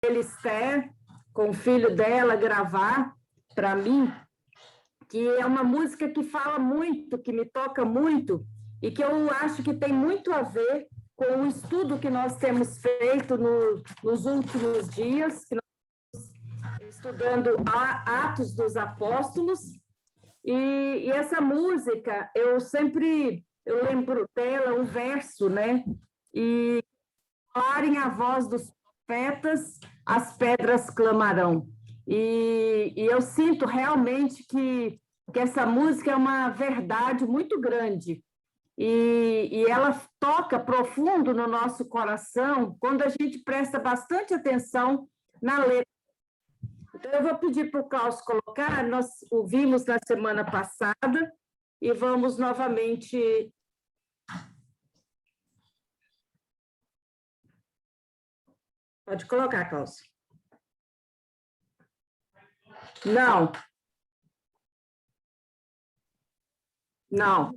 Esther, com o filho dela, gravar para mim, que é uma música que fala muito, que me toca muito, e que eu acho que tem muito a ver com o estudo que nós temos feito nos últimos dias, que nós estamos estudando Atos dos Apóstolos, e essa música, eu lembro dela, um verso, né? E falarem a voz dos profetas, as pedras clamarão. E eu sinto realmente que essa música é uma verdade muito grande. E ela toca profundo no nosso coração quando a gente presta bastante atenção na letra. Então, eu vou pedir para o Carlos colocar, nós ouvimos na semana passada e vamos novamente... Pode colocar, Carlos. Não. Não.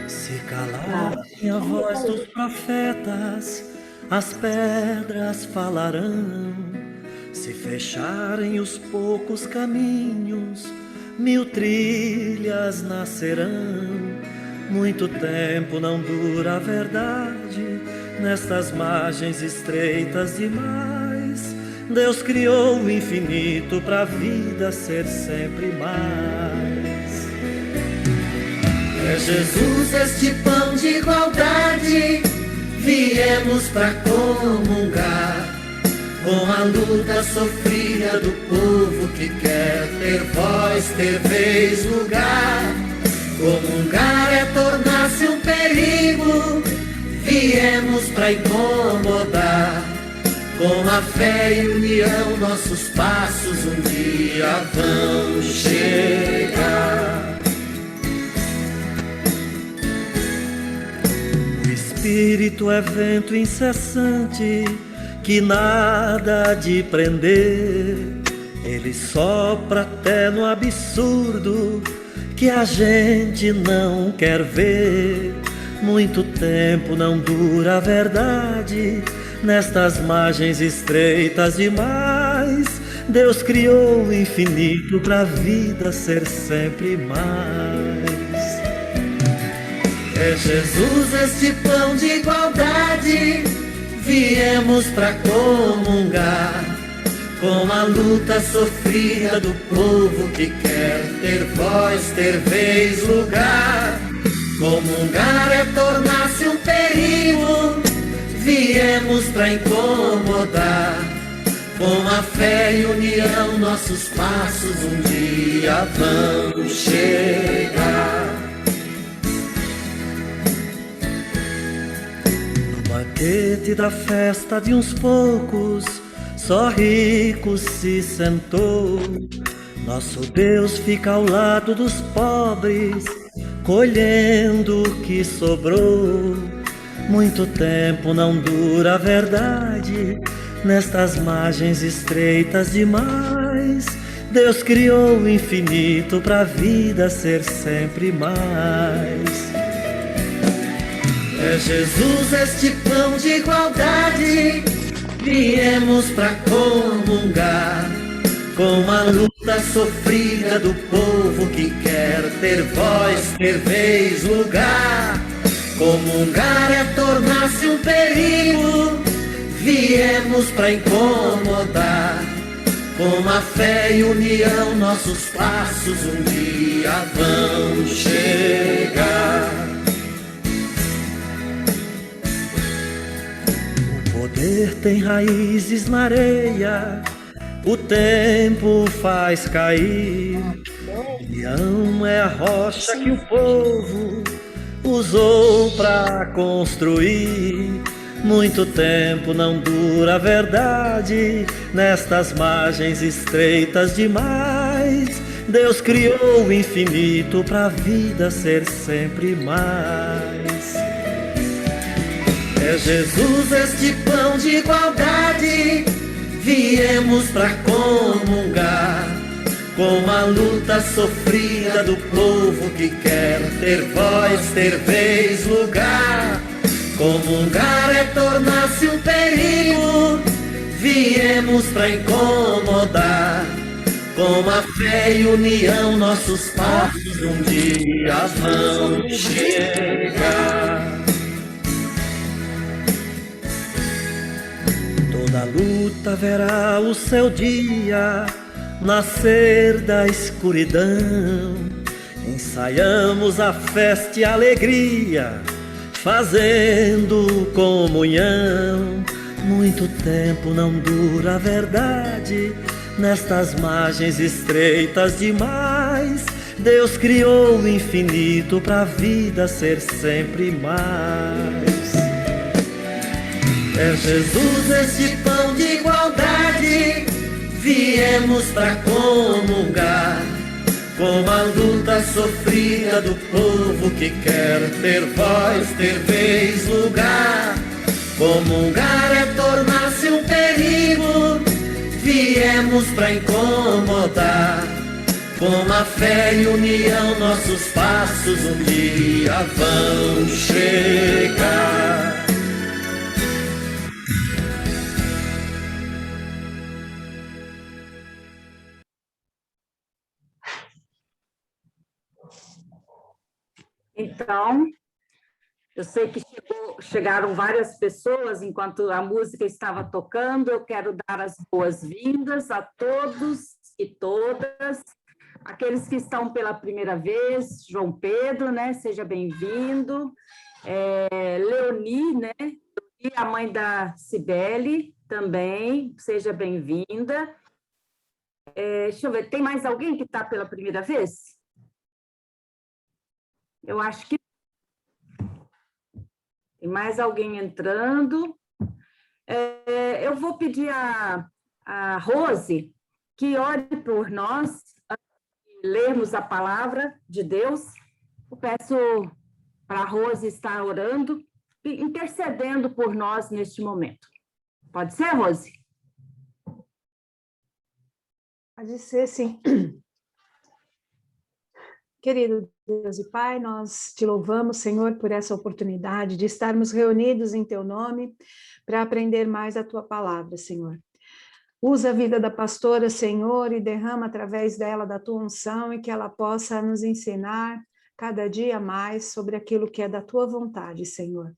Se calarem a voz dos profetas, as pedras falarão. Se fecharem os poucos caminhos, 1000 trilhas nascerão. Muito tempo não dura a verdade, nestas margens estreitas demais. Deus criou o infinito para a vida ser sempre mais. É Jesus este pão de igualdade, viemos para comungar com a luta sofrida do povo que quer ter voz, ter vez, lugar. Comungar é tornar-se um perigo, viemos para incomodar. Com a fé e união nossos passos um dia vão chegar. O Espírito é vento incessante que nada há de prender. Ele sopra até no absurdo que a gente não quer ver. Muito tempo não dura a verdade, nestas margens estreitas demais. Deus criou o infinito para a vida ser sempre mais. É Jesus este pão de igualdade, viemos para comungar com a luta sofrida do povo que quer ter voz, ter vez, lugar. Comungar é tornar-se um perigo, viemos para incomodar. Com a fé e união nossos passos um dia vão chegar. No banquete da festa de uns poucos, só rico se sentou. Nosso Deus fica ao lado dos pobres, colhendo o que sobrou. Muito tempo não dura a verdade, nestas margens estreitas demais. Deus criou o infinito para a vida ser sempre mais. É Jesus este pão de igualdade, viemos para comungar com a luta sofrida do povo que quer ter voz, ter vez, lugar. Comungar é tornar-se um perigo, viemos para incomodar. Com a fé e união nossos passos um dia vão chegar. O poder tem raízes na areia, o tempo faz cair. Leão é a rocha que o povo usou para construir. Muito tempo não dura a verdade, nestas margens estreitas demais. Deus criou o infinito para a vida ser sempre mais. É Jesus este pão de igualdade, viemos para comungar com a luta sofrida do povo que quer ter voz, ter vez, lugar. Comungar é tornar-se um perigo, viemos para incomodar. Com a fé e união, nossos passos um dia vão chegar. Toda luta verá o seu dia nascer da escuridão. Ensaiamos a festa e a alegria, fazendo comunhão. Muito tempo não dura a verdade, nestas margens estreitas demais. Deus criou o infinito para a vida ser sempre mais. É Jesus este pão de igualdade, viemos para comungar com a luta sofrida do povo que quer ter voz, ter vez, lugar. Comungar é tornar-se um perigo, viemos para incomodar. Com a fé e união, nossos passos um dia vão chegar. Então, eu sei que chegaram várias pessoas enquanto a música estava tocando. Eu quero dar as boas-vindas a todos e todas. Aqueles que estão pela primeira vez, João Pedro, né? Seja bem-vindo. Leoni, né? E a mãe da Cibele também, seja bem-vinda. Deixa eu ver, tem mais alguém que está pela primeira vez? Eu acho que tem mais alguém entrando. Eu vou pedir a Rose que ore por nós, antes de lermos a palavra de Deus. Eu peço para a Rose estar orando, intercedendo por nós neste momento. Pode ser, Rose? Pode ser, sim. Querido Deus e Pai, nós te louvamos, Senhor, por essa oportunidade de estarmos reunidos em Teu nome para aprender mais a Tua palavra, Senhor. Usa a vida da pastora, Senhor, e derrama através dela da Tua unção e que ela possa nos ensinar cada dia mais sobre aquilo que é da Tua vontade, Senhor.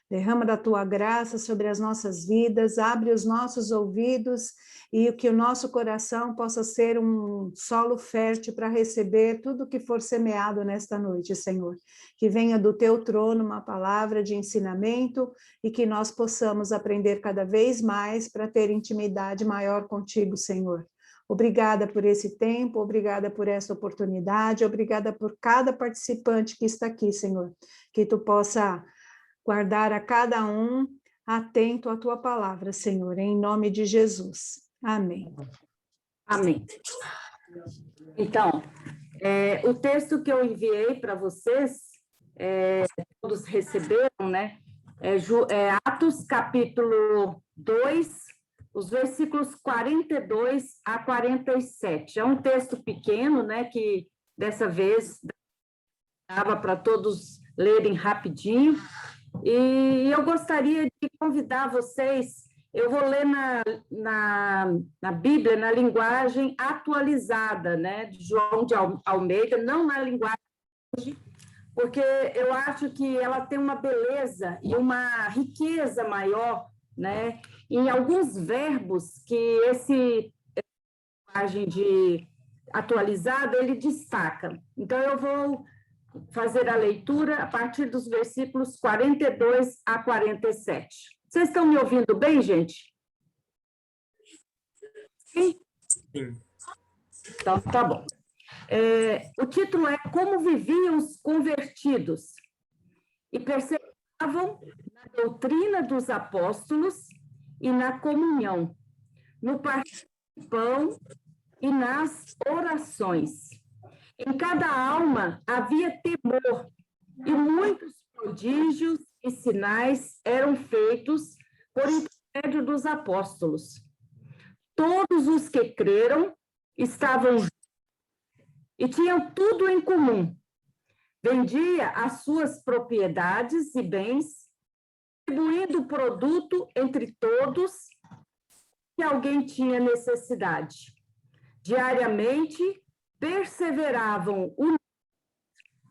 Derrama da Tua graça sobre as nossas vidas, abre os nossos ouvidos e que o nosso coração possa ser um solo fértil para receber tudo que for semeado nesta noite, Senhor. Que venha do Teu trono uma palavra de ensinamento e que nós possamos aprender cada vez mais para ter intimidade maior contigo, Senhor. Obrigada por esse tempo, obrigada por essa oportunidade, obrigada por cada participante que está aqui, Senhor. Que Tu possa guardar a cada um atento à Tua palavra, Senhor, em nome de Jesus. Amém. Amém. Então, o texto que eu enviei para vocês, todos receberam, né? Atos capítulo 2, os versículos 42 a 47. É um texto pequeno, né? Que dessa vez dava para todos lerem rapidinho. E eu gostaria de convidar vocês. Eu vou ler na Bíblia, na linguagem atualizada, né, de João de Almeida, não na linguagem hoje, porque eu acho que ela tem uma beleza e uma riqueza maior, né, em alguns verbos que esse linguagem de atualizada ele destaca. Então, eu vou fazer a leitura a partir dos versículos 42 a 47. Vocês estão me ouvindo bem, gente? Sim? Sim. Então, tá bom. O título é Como Viviam os Convertidos e Perseveраvam na doutrina dos apóstolos e na comunhão, no partir do pão e nas orações. Em cada alma havia temor, e muitos prodígios e sinais eram feitos por intermédio dos apóstolos. Todos os que creram estavam juntos e tinham tudo em comum. Vendia as suas propriedades e bens, distribuindo o produto entre todos que alguém tinha necessidade. Diariamente, perseveravam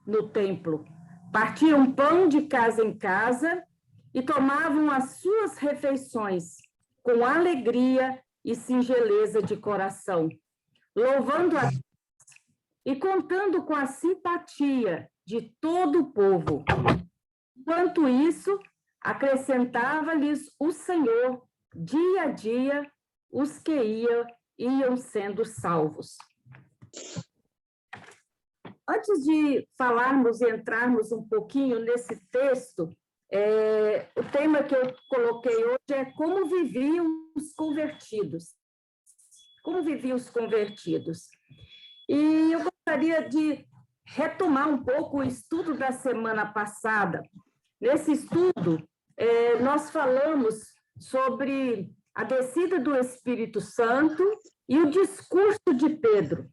no templo, partiam pão de casa em casa e tomavam as suas refeições com alegria e singeleza de coração, louvando a Deus e contando com a simpatia de todo o povo. Enquanto isso, acrescentava-lhes o Senhor, dia a dia, os que iam sendo salvos. Antes de falarmos e entrarmos um pouquinho nesse texto, o tema que eu coloquei hoje é como viviam os convertidos. Como viviam os convertidos. E eu gostaria de retomar um pouco o estudo da semana passada. Nesse estudo, nós falamos sobre a descida do Espírito Santo e o discurso de Pedro,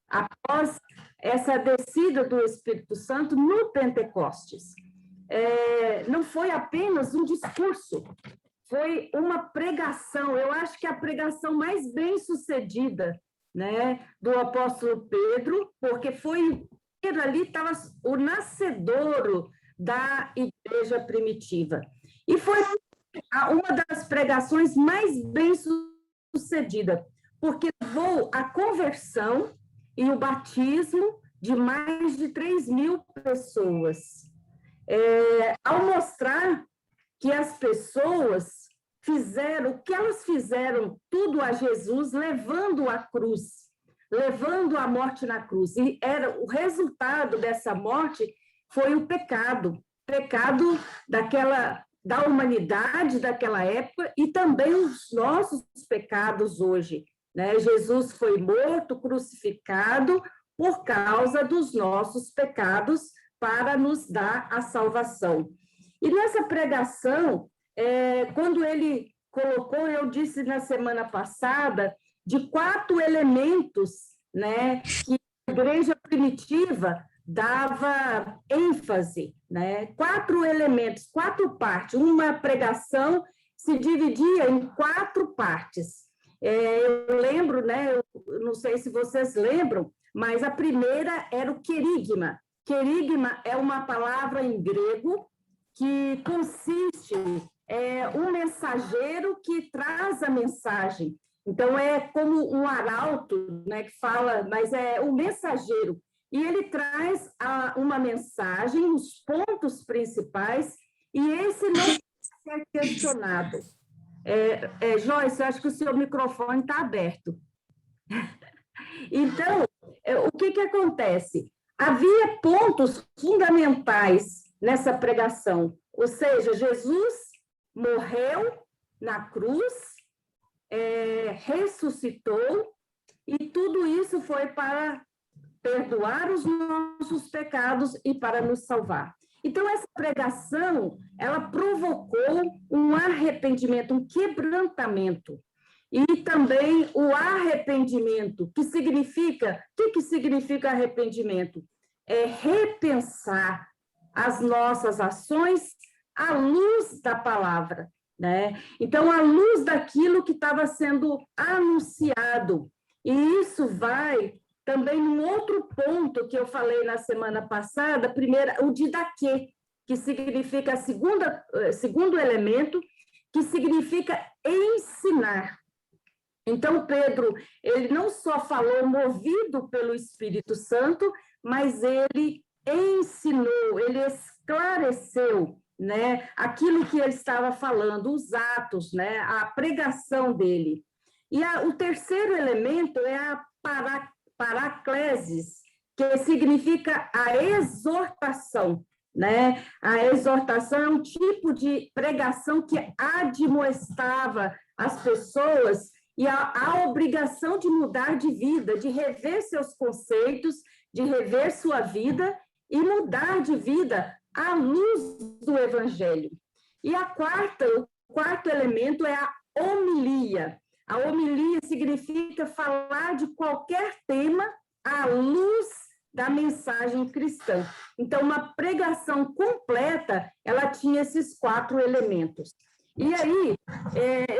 após essa descida do Espírito Santo no Pentecostes. Não foi apenas um discurso, foi uma pregação. Eu acho que a pregação mais bem-sucedida, né, do apóstolo Pedro, porque Pedro ali estava o nascedouro da igreja primitiva. E foi uma das pregações mais bem-sucedidas, porque levou a conversão e o batismo de mais de 3.000 pessoas. Ao mostrar que as pessoas fizeram o que elas fizeram tudo a Jesus, levando a cruz, levando a morte na cruz. E o resultado dessa morte foi o pecado da humanidade daquela época e também os nossos pecados hoje, né? Jesus foi morto, crucificado por causa dos nossos pecados para nos dar a salvação. E nessa pregação, quando ele colocou, eu disse na semana passada, de 4 elementos, né, que a igreja primitiva dava ênfase, né? 4 elementos, 4 partes. Uma pregação se dividia em 4 partes. Eu lembro, né, eu não sei se vocês lembram, mas a primeira era o querigma. Querigma é uma palavra em grego que consiste um mensageiro que traz a mensagem. Então, é como um arauto, né, que fala, mas é um mensageiro. E ele traz uma mensagem, os pontos principais, e esse não pode ser questionado. Joyce, eu acho que o seu microfone está aberto. Então, o que acontece? Havia pontos fundamentais nessa pregação, ou seja, Jesus morreu na cruz, ressuscitou, e tudo isso foi para perdoar os nossos pecados e para nos salvar. Então, essa pregação, ela provocou um arrependimento, um quebrantamento. E também o arrependimento, que significa... O que significa arrependimento? É repensar as nossas ações à luz da palavra, né? Então, à luz daquilo que estava sendo anunciado. E isso vai também num outro ponto que eu falei na semana passada, primeiro, o didaquê, que significa segundo elemento, que significa ensinar. Então, Pedro, ele não só falou movido pelo Espírito Santo, mas ele ensinou, ele esclareceu, né, aquilo que ele estava falando, os atos, né, a pregação dele. E o terceiro elemento é a paraclesis, que significa a exortação, né? A exortação é um tipo de pregação que admoestava as pessoas e a obrigação de mudar de vida, de rever seus conceitos, de rever sua vida e mudar de vida à luz do Evangelho. E o quarto elemento é a homilia. A homilia significa falar de qualquer tema à luz da mensagem cristã. Então, uma pregação completa, ela tinha esses 4 elementos. E aí,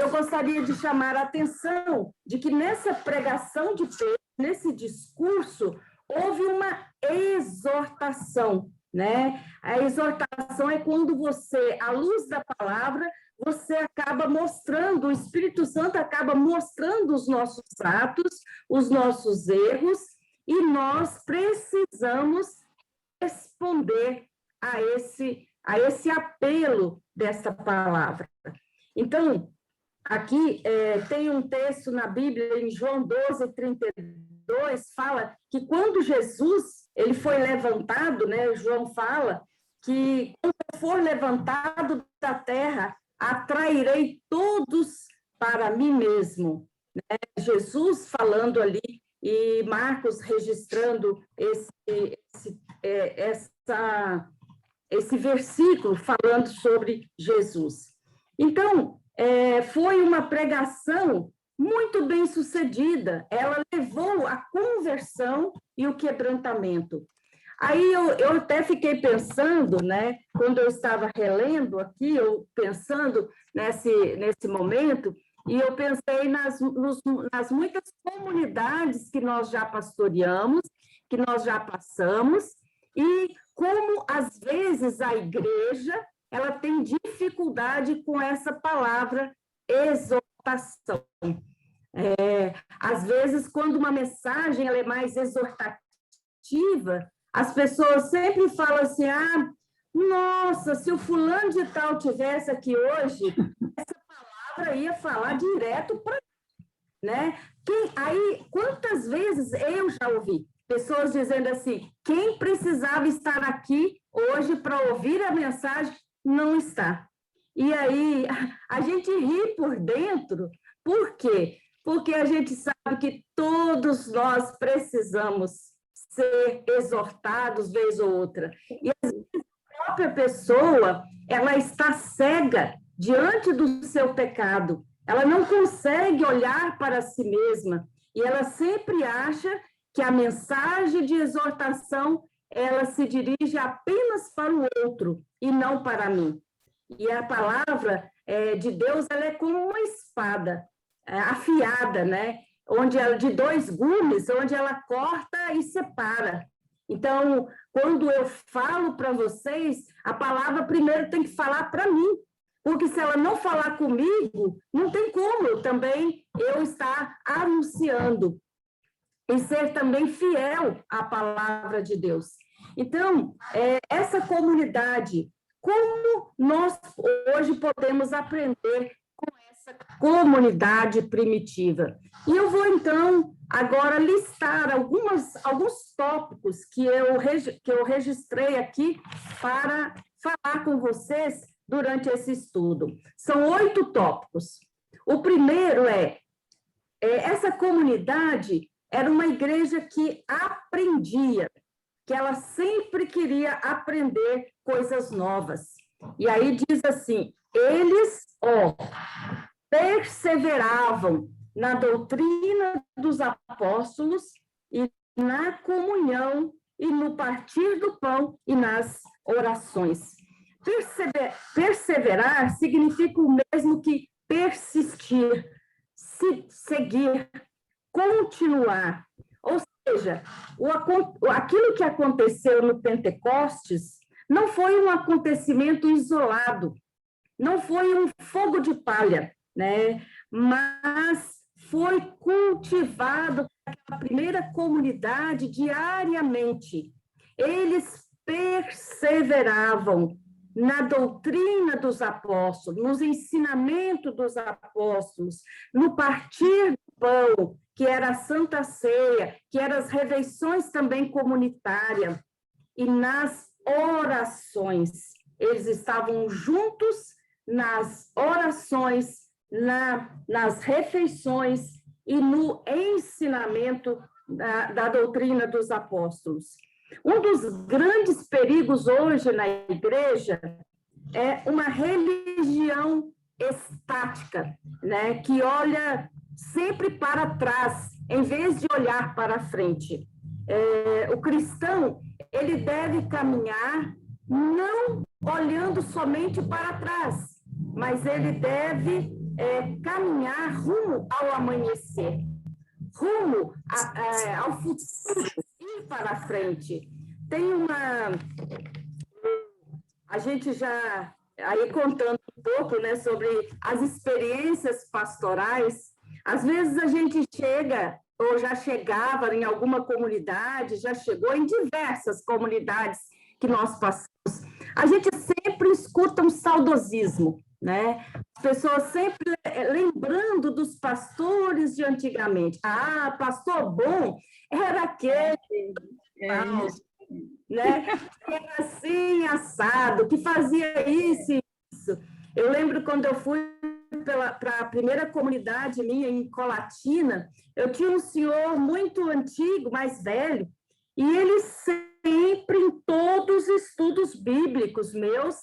eu gostaria de chamar a atenção de que nessa pregação de Pedro, nesse discurso, houve uma exortação, né? A exortação é quando você, à luz da palavra, você acaba mostrando, o Espírito Santo acaba mostrando os nossos atos, os nossos erros, e nós precisamos responder a esse apelo dessa palavra. Então, aqui tem um texto na Bíblia, em João 12:32, fala que quando Jesus ele foi levantado, né, João fala que quando for levantado da terra, atrairei todos para mim mesmo. Né? Jesus falando ali, e Marcos registrando esse versículo falando sobre Jesus. Então, foi uma pregação muito bem sucedida. Ela levou a conversão e o quebrantamento. Aí eu até fiquei pensando, né, quando eu estava relendo aqui, eu pensando nesse momento, e eu pensei nas muitas comunidades que nós já pastoreamos, que nós já passamos, e como, às vezes, a igreja ela tem dificuldade com essa palavra exortação. Às vezes, quando uma mensagem ela é mais exortativa, as pessoas sempre falam assim, nossa, se o fulano de tal tivesse aqui hoje, essa palavra ia falar direto para mim, né? Aí, quantas vezes eu já ouvi pessoas dizendo assim, quem precisava estar aqui hoje para ouvir a mensagem, não está. E aí, a gente ri por dentro, por quê? Porque a gente sabe que todos nós precisamos ser exortados vez ou outra. E às vezes a própria pessoa, ela está cega diante do seu pecado. Ela não consegue olhar para si mesma e ela sempre acha que a mensagem de exortação ela se dirige apenas para o outro e não para mim. E a palavra de Deus ela é como uma espada afiada, né? Onde ela de 2 gumes, onde ela corta e separa. Então, quando eu falo para vocês, a palavra primeiro tem que falar para mim, porque se ela não falar comigo, não tem como também eu estar anunciando e ser também fiel à palavra de Deus. Então, essa comunidade, como nós hoje podemos aprender com essa comunidade primitiva? E eu vou, então, agora listar alguns tópicos que eu registrei aqui para falar com vocês durante esse estudo. São 8 tópicos. O primeiro essa comunidade era uma igreja que aprendia, que ela sempre queria aprender coisas novas. E aí diz assim, eles, perseveravam na doutrina dos apóstolos e na comunhão e no partir do pão e nas orações. Perseverar significa o mesmo que persistir, seguir, continuar. Ou seja, aquilo que aconteceu no Pentecostes não foi um acontecimento isolado, não foi um fogo de palha, né? Mas foi cultivado pela primeira comunidade diariamente. Eles perseveravam na doutrina dos apóstolos, nos ensinamentos dos apóstolos, no partir do pão, que era a Santa Ceia, que eram as refeições também comunitárias, e nas orações. Eles estavam juntos nas orações, nas refeições e no ensinamento da doutrina dos apóstolos. Um dos grandes perigos hoje na igreja é uma religião estática, né, que olha sempre para trás, em vez de olhar para frente. O cristão, ele deve caminhar não olhando somente para trás, mas ele deve caminhar rumo ao amanhecer, rumo ao futuro, ir para frente. Tem a gente já, aí contando um pouco, né, sobre as experiências pastorais, às vezes a gente chega, ou já chegava em alguma comunidade, já chegou em diversas comunidades que nós passamos, a gente sempre escuta um saudosismo, né? As pessoas sempre lembrando dos pastores de antigamente. Ah, pastor bom era aquele, né? Que era assim, assado, que fazia isso e isso. Eu lembro quando eu fui para a primeira comunidade minha em Colatina, eu tinha um senhor muito antigo, mais velho, e ele sempre, em todos os estudos bíblicos meus,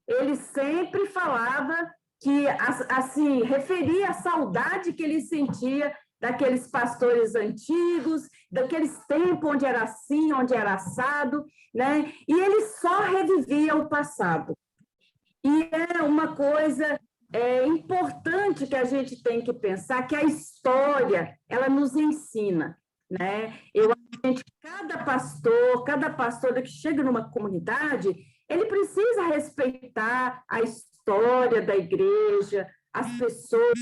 ele sempre falava que, assim, referia a saudade que ele sentia daqueles pastores antigos, daqueles tempos onde era assim, onde era assado, né? E ele só revivia o passado. E é uma coisa importante que a gente tem que pensar, que a história, ela nos ensina, né? Eu acho que cada pastor que chega numa comunidade, ele precisa respeitar a história da igreja, as pessoas,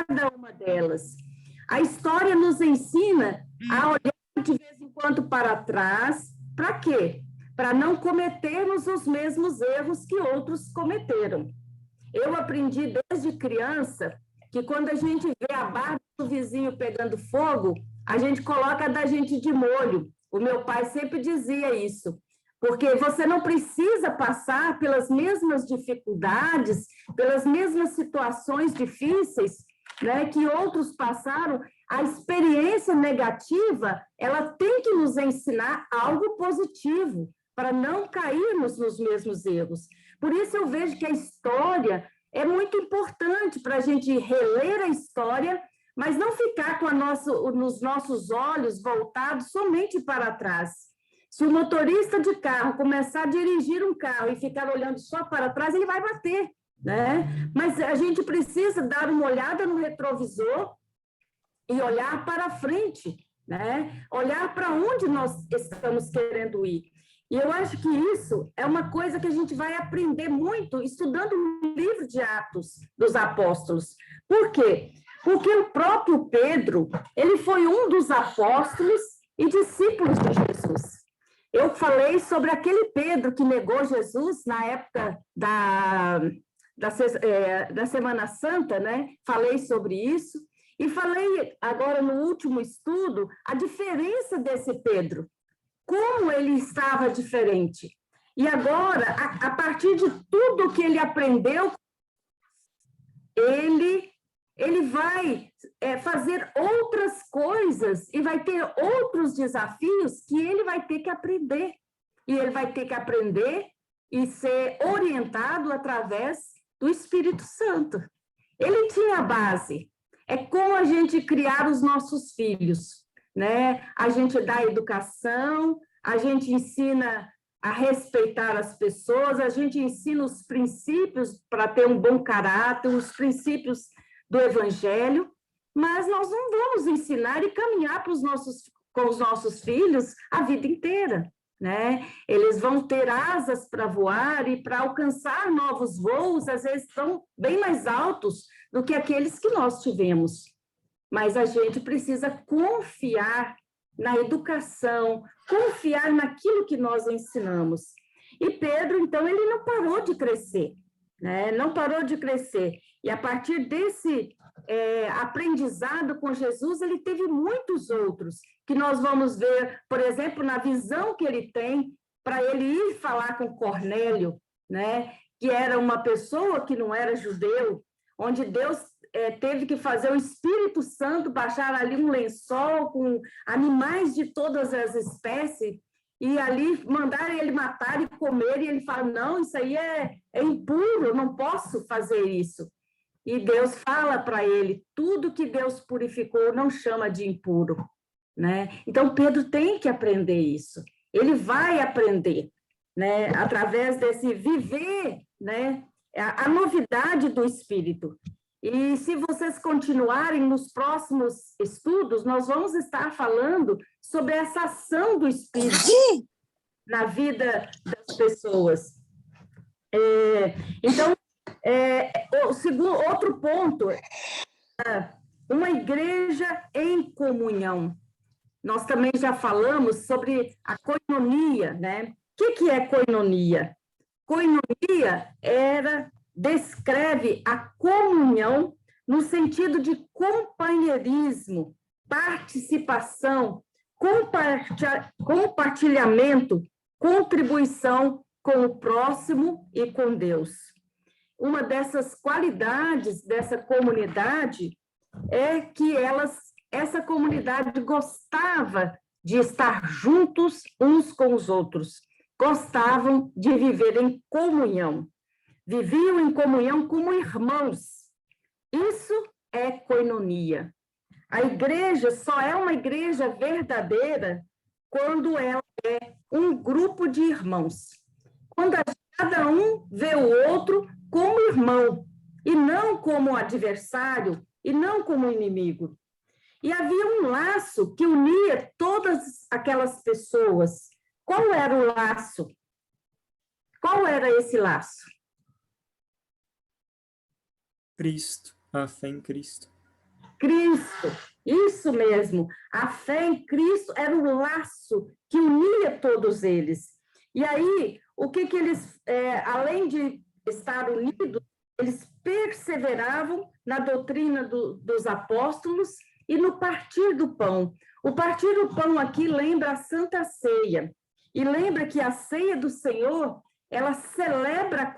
cada uma delas. A história nos ensina a olhar de vez em quando para trás. Para quê? Para não cometermos os mesmos erros que outros cometeram. Eu aprendi desde criança que quando a gente vê a barba do vizinho pegando fogo, a gente coloca a da gente de molho. O meu pai sempre dizia isso, porque você não precisa passar pelas mesmas dificuldades, pelas mesmas situações difíceis, né, que outros passaram. A experiência negativa, ela tem que nos ensinar algo positivo, para não cairmos nos mesmos erros. Por isso eu vejo que a história é muito importante para a gente reler a história, mas não ficar com nos nossos olhos voltados somente para trás. Se o motorista de carro começar a dirigir um carro e ficar olhando só para trás, ele vai bater, né? Mas a gente precisa dar uma olhada no retrovisor e olhar para frente, né? Olhar para onde nós estamos querendo ir. E eu acho que isso é uma coisa que a gente vai aprender muito estudando o livro de Atos dos Apóstolos. Por quê? Porque o próprio Pedro, ele foi um dos apóstolos e discípulos de Jesus. Eu falei sobre aquele Pedro que negou Jesus na época da Semana Santa, né? Falei sobre isso. E falei agora no último estudo a diferença desse Pedro. Como ele estava diferente. E agora, a partir de tudo que ele aprendeu, ele vai fazer outras coisas e vai ter outros desafios que ele vai ter que aprender. E ele vai ter que aprender e ser orientado através do Espírito Santo. Ele tinha a base. É como a gente criar os nossos filhos, né? A gente dá educação, a gente ensina a respeitar as pessoas, a gente ensina os princípios para ter um bom caráter, os princípios do Evangelho, mas nós não vamos ensinar e caminhar com os nossos filhos a vida inteira, né? Eles vão ter asas para voar e para alcançar novos voos, às vezes são bem mais altos do que aqueles que nós tivemos. Mas a gente precisa confiar na educação, confiar naquilo que nós ensinamos. E Pedro, então, ele não parou de crescer, né? Não parou de crescer. E a partir desse aprendizado com Jesus, ele teve muitos outros, que nós vamos ver, por exemplo, na visão que ele tem para ele ir falar com Cornélio, né? Que era uma pessoa que não era judeu, onde Deus teve que fazer o Espírito Santo baixar ali um lençol com animais de todas as espécies, e ali mandar ele matar e comer, e ele fala, não, isso aí é impuro, eu não posso fazer isso. E Deus fala para ele, tudo que Deus purificou não chama de impuro, né? Então, Pedro tem que aprender isso. Ele vai aprender, né? Através desse viver, né? A novidade do Espírito. E se vocês continuarem nos próximos estudos, nós vamos estar falando sobre essa ação do Espírito na vida das pessoas. Então, outro ponto, uma igreja em comunhão. Nós também já falamos sobre a koinonia, né? O que é koinonia? Koinonia descreve a comunhão no sentido de companheirismo, participação, compartilhamento, contribuição com o próximo e com Deus. Uma dessas qualidades dessa comunidade é que essa comunidade gostava de estar juntos uns com os outros, gostavam de viver em comunhão, viviam em comunhão como irmãos. Isso é koinonia. A igreja só é uma igreja verdadeira quando ela é um grupo de irmãos. Quando cada um vê o outro como irmão, e não como adversário, e não como inimigo. E havia um laço que unia todas aquelas pessoas. Qual era o laço? Qual era esse laço? Cristo, a fé em Cristo. Cristo, isso mesmo. A fé em Cristo era o laço que unia todos eles. E aí, o que eles, além de estar unidos, eles perseveravam na doutrina dos apóstolos e no partir do pão. O partir do pão aqui lembra a Santa Ceia. E lembra que a ceia do Senhor, ela celebra a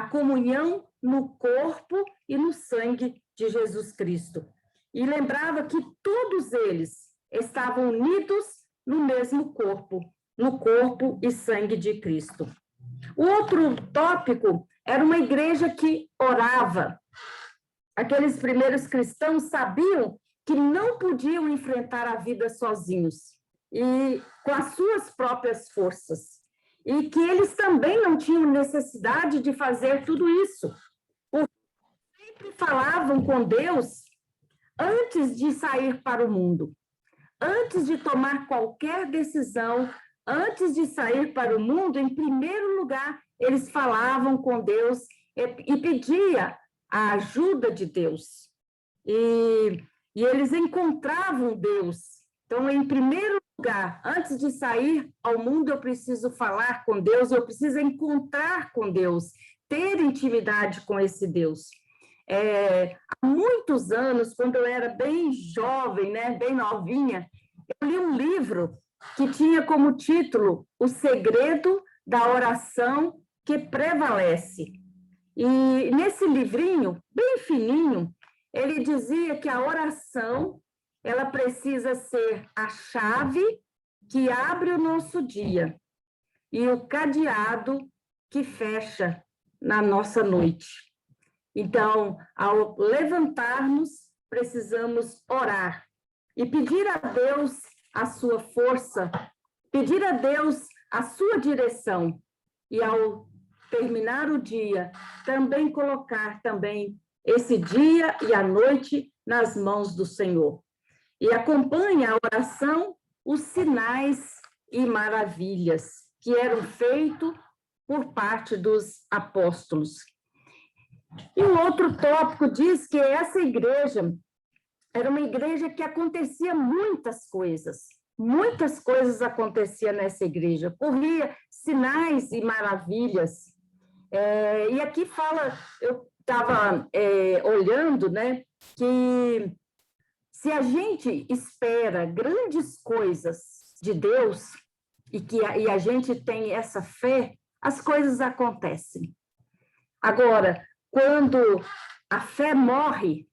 comunhão no corpo e no sangue de Jesus Cristo. E lembrava que todos eles estavam unidos no mesmo corpo, no corpo e sangue de Cristo. O outro tópico era uma igreja que orava. Aqueles primeiros cristãos sabiam que não podiam enfrentar a vida sozinhos e com as suas próprias forças, e que eles também não tinham necessidade de fazer tudo isso, porque sempre falavam com Deus antes de sair para o mundo, antes de tomar qualquer decisão, antes de sair para o mundo, em primeiro lugar, eles falavam com Deus e pediam a ajuda de Deus. E eles encontravam Deus. Então, em primeiro lugar, antes de sair ao mundo, eu preciso falar com Deus, eu preciso encontrar com Deus, ter intimidade com esse Deus. Há muitos anos, quando eu era bem jovem, né, bem novinha, eu li um livro que tinha como título O Segredo da Oração que Prevalece. E nesse livrinho, bem fininho, ele dizia que a oração, ela precisa ser a chave que abre o nosso dia e o cadeado que fecha na nossa noite. Então, ao levantarmos, precisamos orar e pedir a Deus a sua força, pedir a Deus a sua direção e ao terminar o dia, também colocar também esse dia e a noite nas mãos do Senhor. E acompanha a oração os sinais e maravilhas que eram feitos por parte dos apóstolos. E o outro tópico diz que essa igreja era uma igreja que acontecia muitas coisas aconteciam nessa igreja, ocorria sinais e maravilhas. E aqui fala, eu estava olhando, né, que se a gente espera grandes coisas de Deus, e a gente tem essa fé, as coisas acontecem. Agora, quando a fé morre,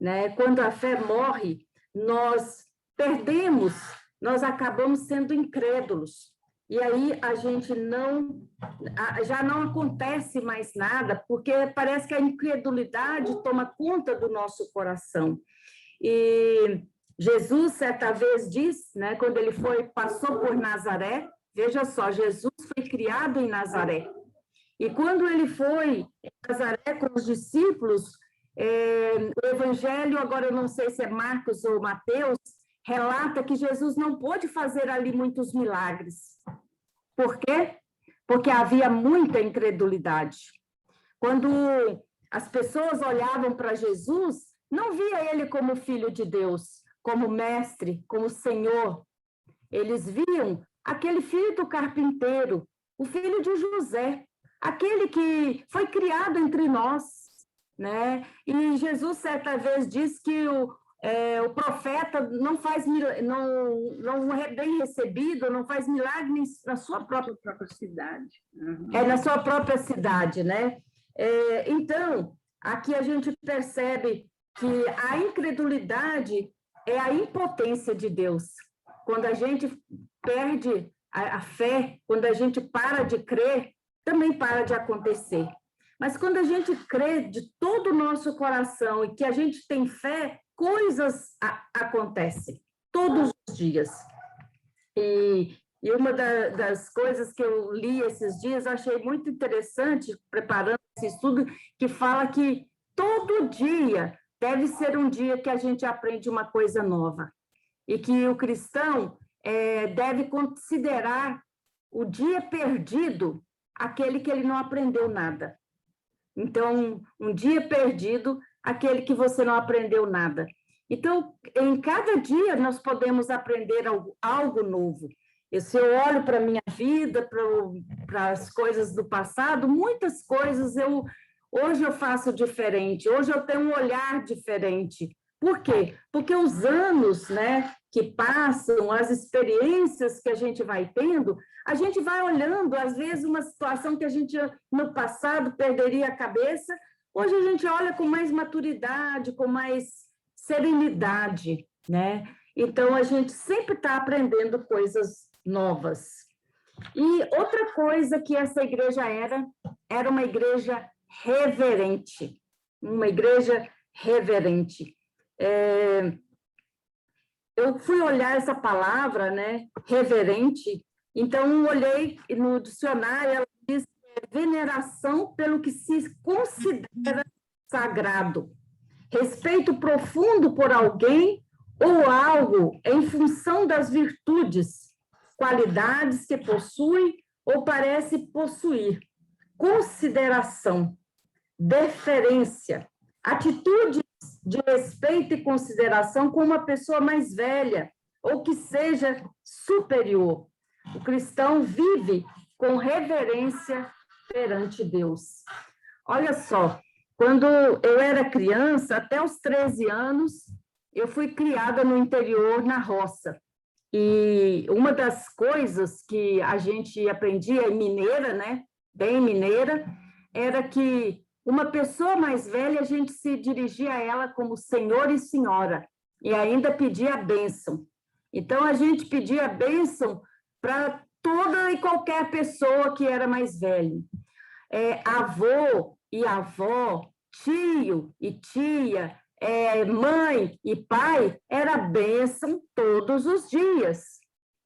né? Quando a fé morre, nós perdemos, nós acabamos sendo incrédulos. E aí a gente já não acontece mais nada, porque parece que a incredulidade toma conta do nosso coração. E Jesus, certa vez, diz, né, quando ele passou por Nazaré, veja só, Jesus foi criado em Nazaré. E quando ele foi em Nazaré com os discípulos, o Evangelho, agora eu não sei se é Marcos ou Mateus, relata que Jesus não pôde fazer ali muitos milagres. Por quê? Porque havia muita incredulidade. Quando as pessoas olhavam para Jesus, não via ele como filho de Deus, como mestre, como Senhor. Eles viam aquele filho do carpinteiro, o filho de José, aquele que foi criado entre nós, né? E Jesus, certa vez, diz que o profeta não é bem recebido, não faz milagres na sua própria cidade. Uhum. Na sua própria cidade, né? Então, aqui a gente percebe que a incredulidade é a impotência de Deus. Quando a gente perde a fé, quando a gente para de crer, também para de acontecer. Mas quando a gente crê de todo o nosso coração e que a gente tem fé, coisas acontecem todos os dias. E uma das coisas que eu li esses dias, eu achei muito interessante, preparando esse estudo, que fala que todo dia deve ser um dia que a gente aprende uma coisa nova. E que o cristão deve considerar o dia perdido aquele que ele não aprendeu nada. Então, um dia perdido, aquele que você não aprendeu nada. Então, em cada dia, nós podemos aprender algo novo. E se eu olho para a minha vida, para as coisas do passado, muitas coisas hoje eu faço diferente, hoje eu tenho um olhar diferente. Por quê? Porque os anos, né, que passam, as experiências que a gente vai tendo, a gente vai olhando, às vezes, uma situação que a gente, no passado, perderia a cabeça, hoje a gente olha com mais maturidade, com mais serenidade, né? Então, a gente sempre está aprendendo coisas novas. E outra coisa que essa igreja era uma igreja reverente, uma igreja reverente. Eu fui olhar essa palavra, né, reverente, então olhei no dicionário, ela diz veneração pelo que se considera sagrado, respeito profundo por alguém ou algo em função das virtudes, qualidades que possui ou parece possuir, consideração, deferência, atitudes de respeito e consideração com uma pessoa mais velha ou que seja superior. O cristão vive com reverência perante Deus. Olha só, quando eu era criança, até os 13 anos, eu fui criada no interior, na roça. E uma das coisas que a gente aprendia mineira, né, bem mineira, era que uma pessoa mais velha, a gente se dirigia a ela como senhor e senhora, e ainda pedia a bênção. Então, a gente pedia a bênção para toda e qualquer pessoa que era mais velha. Avô e avó, tio e tia, mãe e pai, era bênção todos os dias.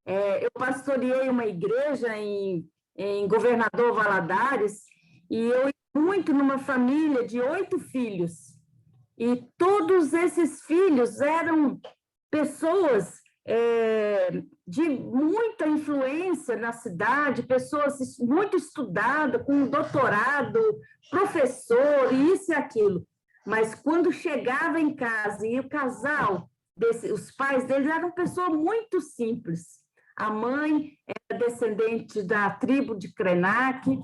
Eu pastoreei uma igreja em Governador Valadares, e eu ia muito numa família de 8 filhos. E todos esses filhos eram pessoas de muita influência na cidade, pessoas muito estudadas, com doutorado, professor, isso e aquilo. Mas quando chegava em casa e o casal, os pais deles eram pessoas muito simples. A mãe era descendente da tribo de Krenak,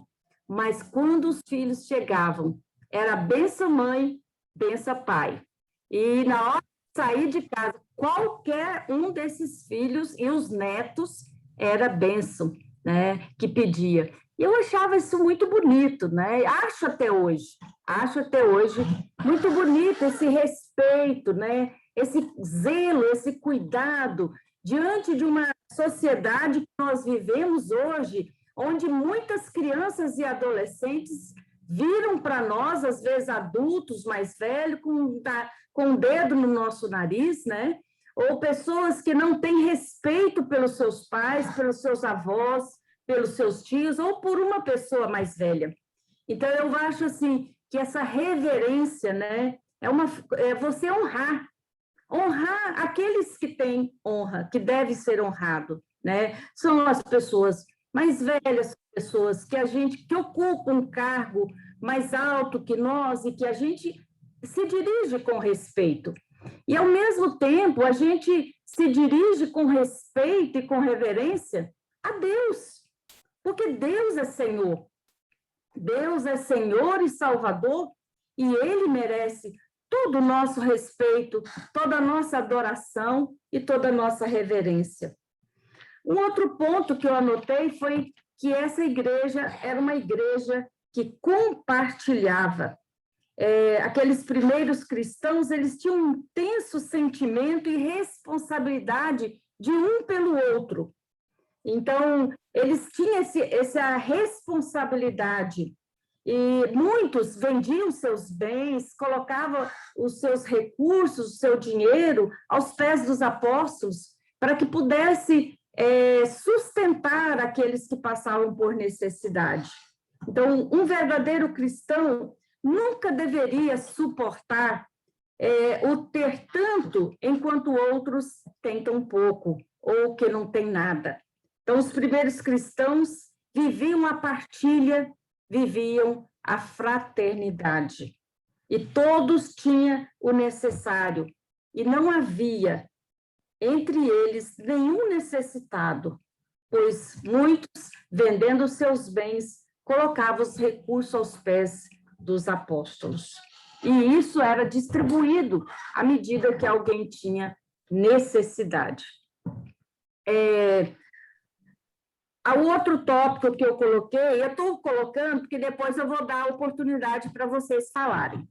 mas quando os filhos chegavam, era benção mãe, benção pai. E na hora de sair de casa, qualquer um desses filhos e os netos era bênção, né, que pedia. E eu achava isso muito bonito, né? Acho até hoje muito bonito esse respeito, né? Esse zelo, esse cuidado diante de uma sociedade que nós vivemos hoje, onde muitas crianças e adolescentes viram para nós, às vezes adultos mais velhos, com o dedo no nosso nariz, né? Ou pessoas que não têm respeito pelos seus pais, pelos seus avós, pelos seus tios, ou por uma pessoa mais velha. Então, eu acho assim, que essa reverência, né, é você honrar aqueles que têm honra, que deve ser honrado, né? São as pessoas mais velhas, pessoas que ocupam um cargo mais alto que nós e que a gente se dirige com respeito. E, ao mesmo tempo, a gente se dirige com respeito e com reverência a Deus, porque Deus é Senhor. Deus é Senhor e Salvador, e Ele merece todo o nosso respeito, toda a nossa adoração e toda a nossa reverência. Um outro ponto que eu anotei foi que essa igreja era uma igreja que compartilhava. Aqueles primeiros cristãos, eles tinham um intenso sentimento e responsabilidade de um pelo outro. Então, eles tinham essa responsabilidade. E muitos vendiam seus bens, colocavam os seus recursos, o seu dinheiro aos pés dos apóstolos, para que pudesse sustentar aqueles que passavam por necessidade. Então, um verdadeiro cristão nunca deveria suportar o ter tanto, enquanto outros têm tão pouco, ou que não têm nada. Então, os primeiros cristãos viviam a partilha, viviam a fraternidade. E todos tinham o necessário. E não havia entre eles nenhum necessitado, pois muitos, vendendo seus bens, colocavam os recursos aos pés dos apóstolos. E isso era distribuído à medida que alguém tinha necessidade. O outro tópico que eu coloquei, eu estou colocando porque depois eu vou dar a oportunidade para vocês falarem.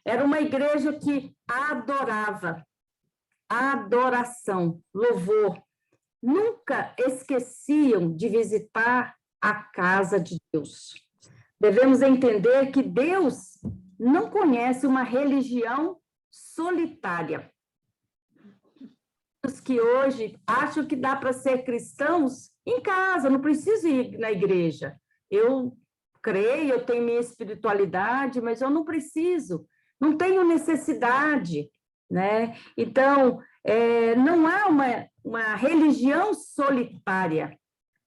Era uma igreja que adorava, adoração, louvor. Nunca esqueciam de visitar a casa de Deus. Devemos entender que Deus não conhece uma religião solitária. Os que hoje acham que dá para ser cristãos em casa, não preciso ir na igreja. Eu creio, eu tenho minha espiritualidade, mas eu não preciso, não tenho necessidade, né? Então, não há uma religião solitária.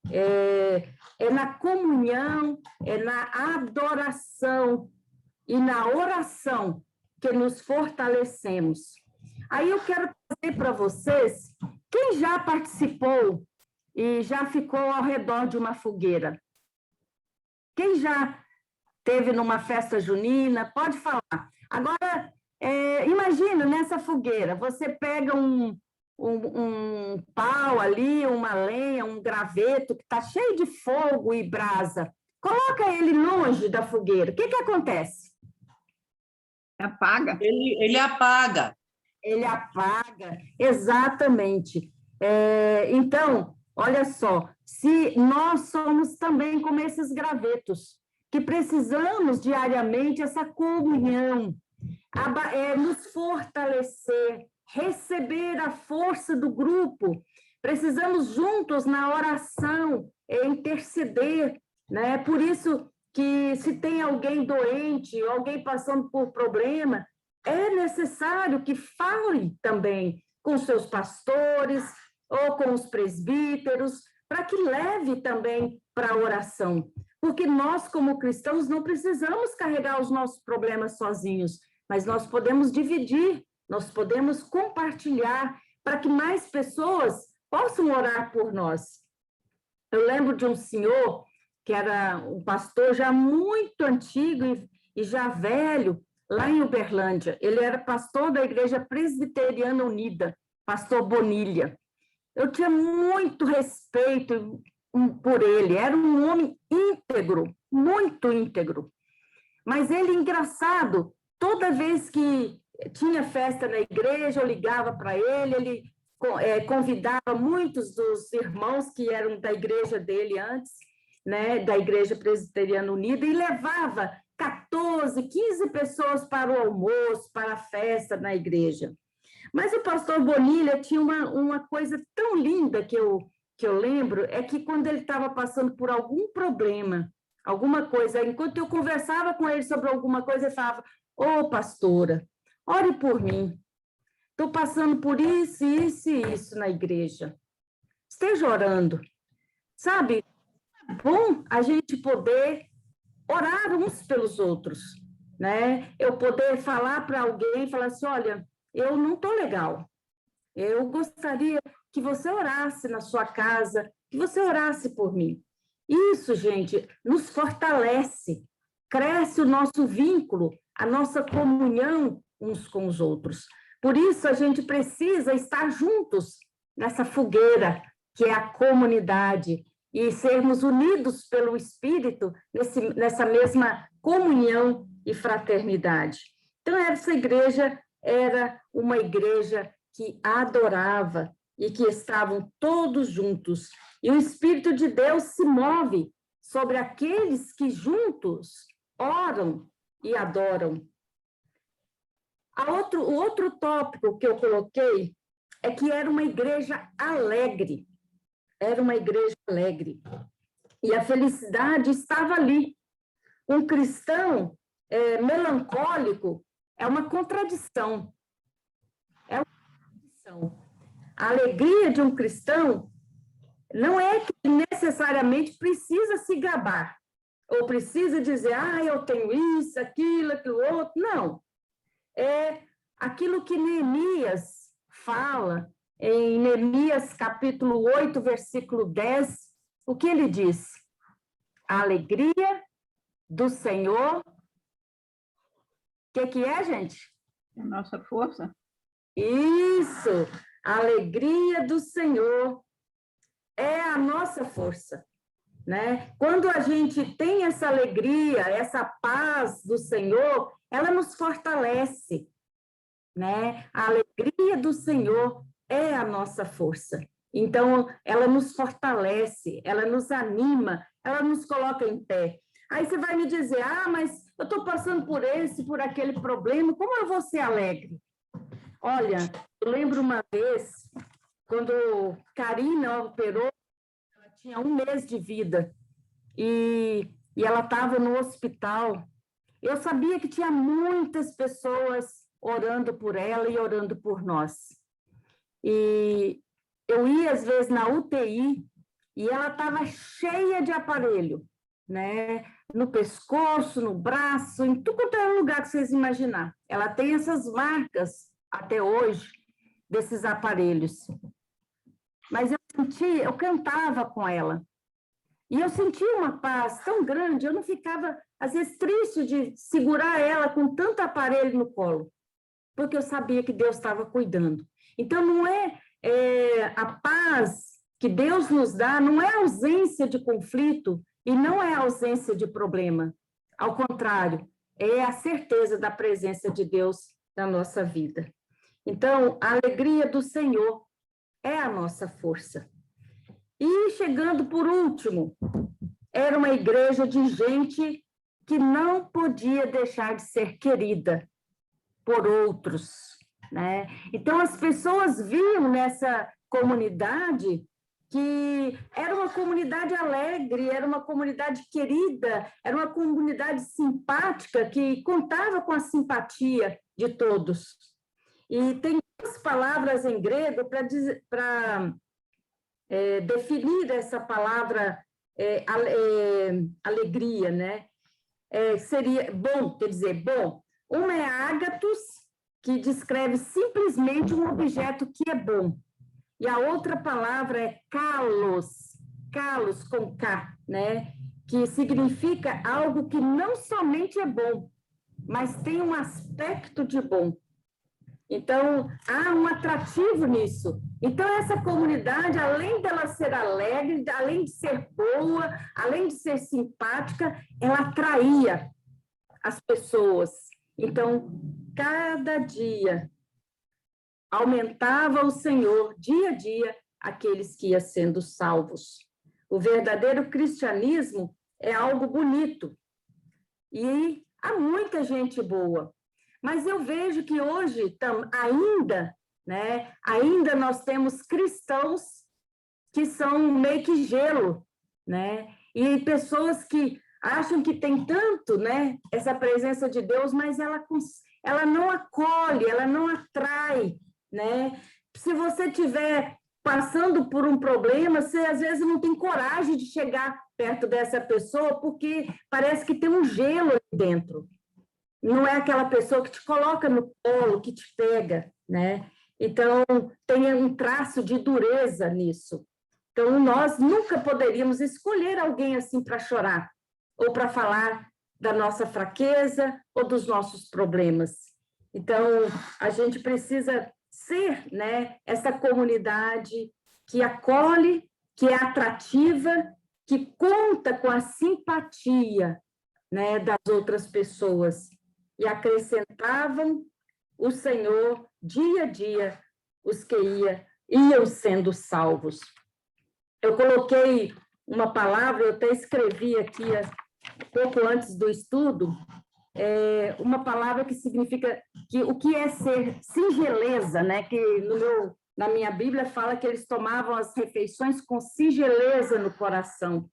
É na comunhão, é na adoração e na oração que nos fortalecemos. Aí eu quero trazer para vocês, quem já participou e já ficou ao redor de uma fogueira? Quem já esteve numa festa junina? Pode falar. Agora, imagina nessa fogueira, você pega um pau ali, uma lenha, um graveto que está cheio de fogo e brasa. Coloca ele longe da fogueira. O que acontece? Apaga. Ele apaga. Ele apaga, exatamente. Então, olha só, se nós somos também como esses gravetos, que precisamos diariamente essa comunhão, nos fortalecer, receber a força do grupo, precisamos juntos na oração, interceder, né? Por isso que se tem alguém doente, alguém passando por problema, é necessário que fale também com seus pastores ou com os presbíteros, para que leve também para a oração. Porque nós, como cristãos, não precisamos carregar os nossos problemas sozinhos, mas nós podemos dividir, nós podemos compartilhar para que mais pessoas possam orar por nós. Eu lembro de um senhor que era um pastor já muito antigo e já velho, lá em Uberlândia. Ele era pastor da Igreja Presbiteriana Unida, pastor Bonilha. Eu tinha muito respeito por ele, era um homem íntegro, muito íntegro. Mas ele, engraçado, toda vez que tinha festa na igreja, eu ligava para ele convidava muitos dos irmãos que eram da igreja dele antes, né, da Igreja Presbiteriana Unida, e levava 14, 15 pessoas para o almoço, para a festa na igreja. Mas o pastor Bonilha tinha uma coisa tão linda que eu lembro, é que quando ele estava passando por algum problema, alguma coisa, enquanto eu conversava com ele sobre alguma coisa, ele falava: ô pastora, ore por mim, estou passando por isso, isso e isso na igreja, esteja orando. Sabe, é bom a gente poder orar uns pelos outros, né? Eu poder falar para alguém, falar assim: olha, eu não estou legal, eu gostaria que você orasse na sua casa, que você orasse por mim. Isso, gente, nos fortalece, cresce o nosso vínculo, a nossa comunhão uns com os outros. Por isso, a gente precisa estar juntos nessa fogueira, que é a comunidade, e sermos unidos pelo Espírito nessa mesma comunhão e fraternidade. Então, essa igreja era uma igreja que adorava e que estavam todos juntos. E o Espírito de Deus se move sobre aqueles que juntos oram e adoram. O outro tópico que eu coloquei é que era uma igreja alegre. Era uma igreja alegre. E a felicidade estava ali. Um cristão melancólico é uma contradição. É uma contradição. A alegria de um cristão não é que necessariamente precisa se gabar, ou precisa dizer: eu tenho isso, aquilo outro. Não. É aquilo que Neemias fala, em Neemias capítulo 8, versículo 10, o que ele diz? A alegria do Senhor. O que é, gente? A nossa força. Isso! A alegria do Senhor é a nossa força, né? Quando a gente tem essa alegria, essa paz do Senhor, ela nos fortalece, né? A alegria do Senhor é a nossa força. Então, ela nos fortalece, ela nos anima, ela nos coloca em pé. Aí você vai me dizer: mas eu estou passando por por aquele problema, como eu vou ser alegre? Olha, eu lembro uma vez, quando Karina operou, ela tinha 1 mês de vida, e ela estava no hospital. Eu sabia que tinha muitas pessoas orando por ela e orando por nós. E eu ia, às vezes, na UTI, e ela estava cheia de aparelho, né? No pescoço, no braço, em tudo quanto é lugar que vocês imaginar. Ela tem essas marcas até hoje, desses aparelhos. Mas eu cantava com ela. E eu sentia uma paz tão grande, eu não ficava, às vezes, triste de segurar ela com tanto aparelho no colo, porque eu sabia que Deus estava cuidando. Então, não é a paz que Deus nos dá, não é ausência de conflito e não é ausência de problema. Ao contrário, é a certeza da presença de Deus na nossa vida. Então, a alegria do Senhor é a nossa força. E, chegando por último, era uma igreja de gente que não podia deixar de ser querida por outros, né? Então, as pessoas viam nessa comunidade que era uma comunidade alegre, era uma comunidade querida, era uma comunidade simpática, que contava com a simpatia de todos. E tem 2 palavras em grego para definir essa palavra alegria, né? Seria bom, quer dizer, bom. Uma é ágatos, que descreve simplesmente um objeto que é bom. E a outra palavra é kalos, kalos com K, né? Que significa algo que não somente é bom, mas tem um aspecto de bom. Então, há um atrativo nisso. Então, essa comunidade, além dela ser alegre, além de ser boa, além de ser simpática, ela atraía as pessoas. Então, cada dia aumentava o Senhor, dia a dia, aqueles que iam sendo salvos. O verdadeiro cristianismo é algo bonito. E há muita gente boa. Mas eu vejo que hoje ainda, né, ainda nós temos cristãos que são meio que gelo, né? E pessoas que acham que tem tanto, né, essa presença de Deus, mas ela não acolhe, ela não atrai, né? Se você tiver passando por um problema, você às vezes não tem coragem de chegar perto dessa pessoa, porque parece que tem um gelo ali dentro. Não é aquela pessoa que te coloca no colo, que te pega, né? Então, tem um traço de dureza nisso. Então, nós nunca poderíamos escolher alguém assim para chorar, ou para falar da nossa fraqueza ou dos nossos problemas. Então, a gente precisa ser, né, essa comunidade que acolhe, que é atrativa, que conta com a simpatia, né, das outras pessoas. E acrescentavam o Senhor dia a dia os que iam sendo salvos. Eu coloquei uma palavra, eu até escrevi aqui pouco antes do estudo, uma palavra que significa que o que é ser singeleza, né? Que na minha Bíblia fala que eles tomavam as refeições com singeleza no coração.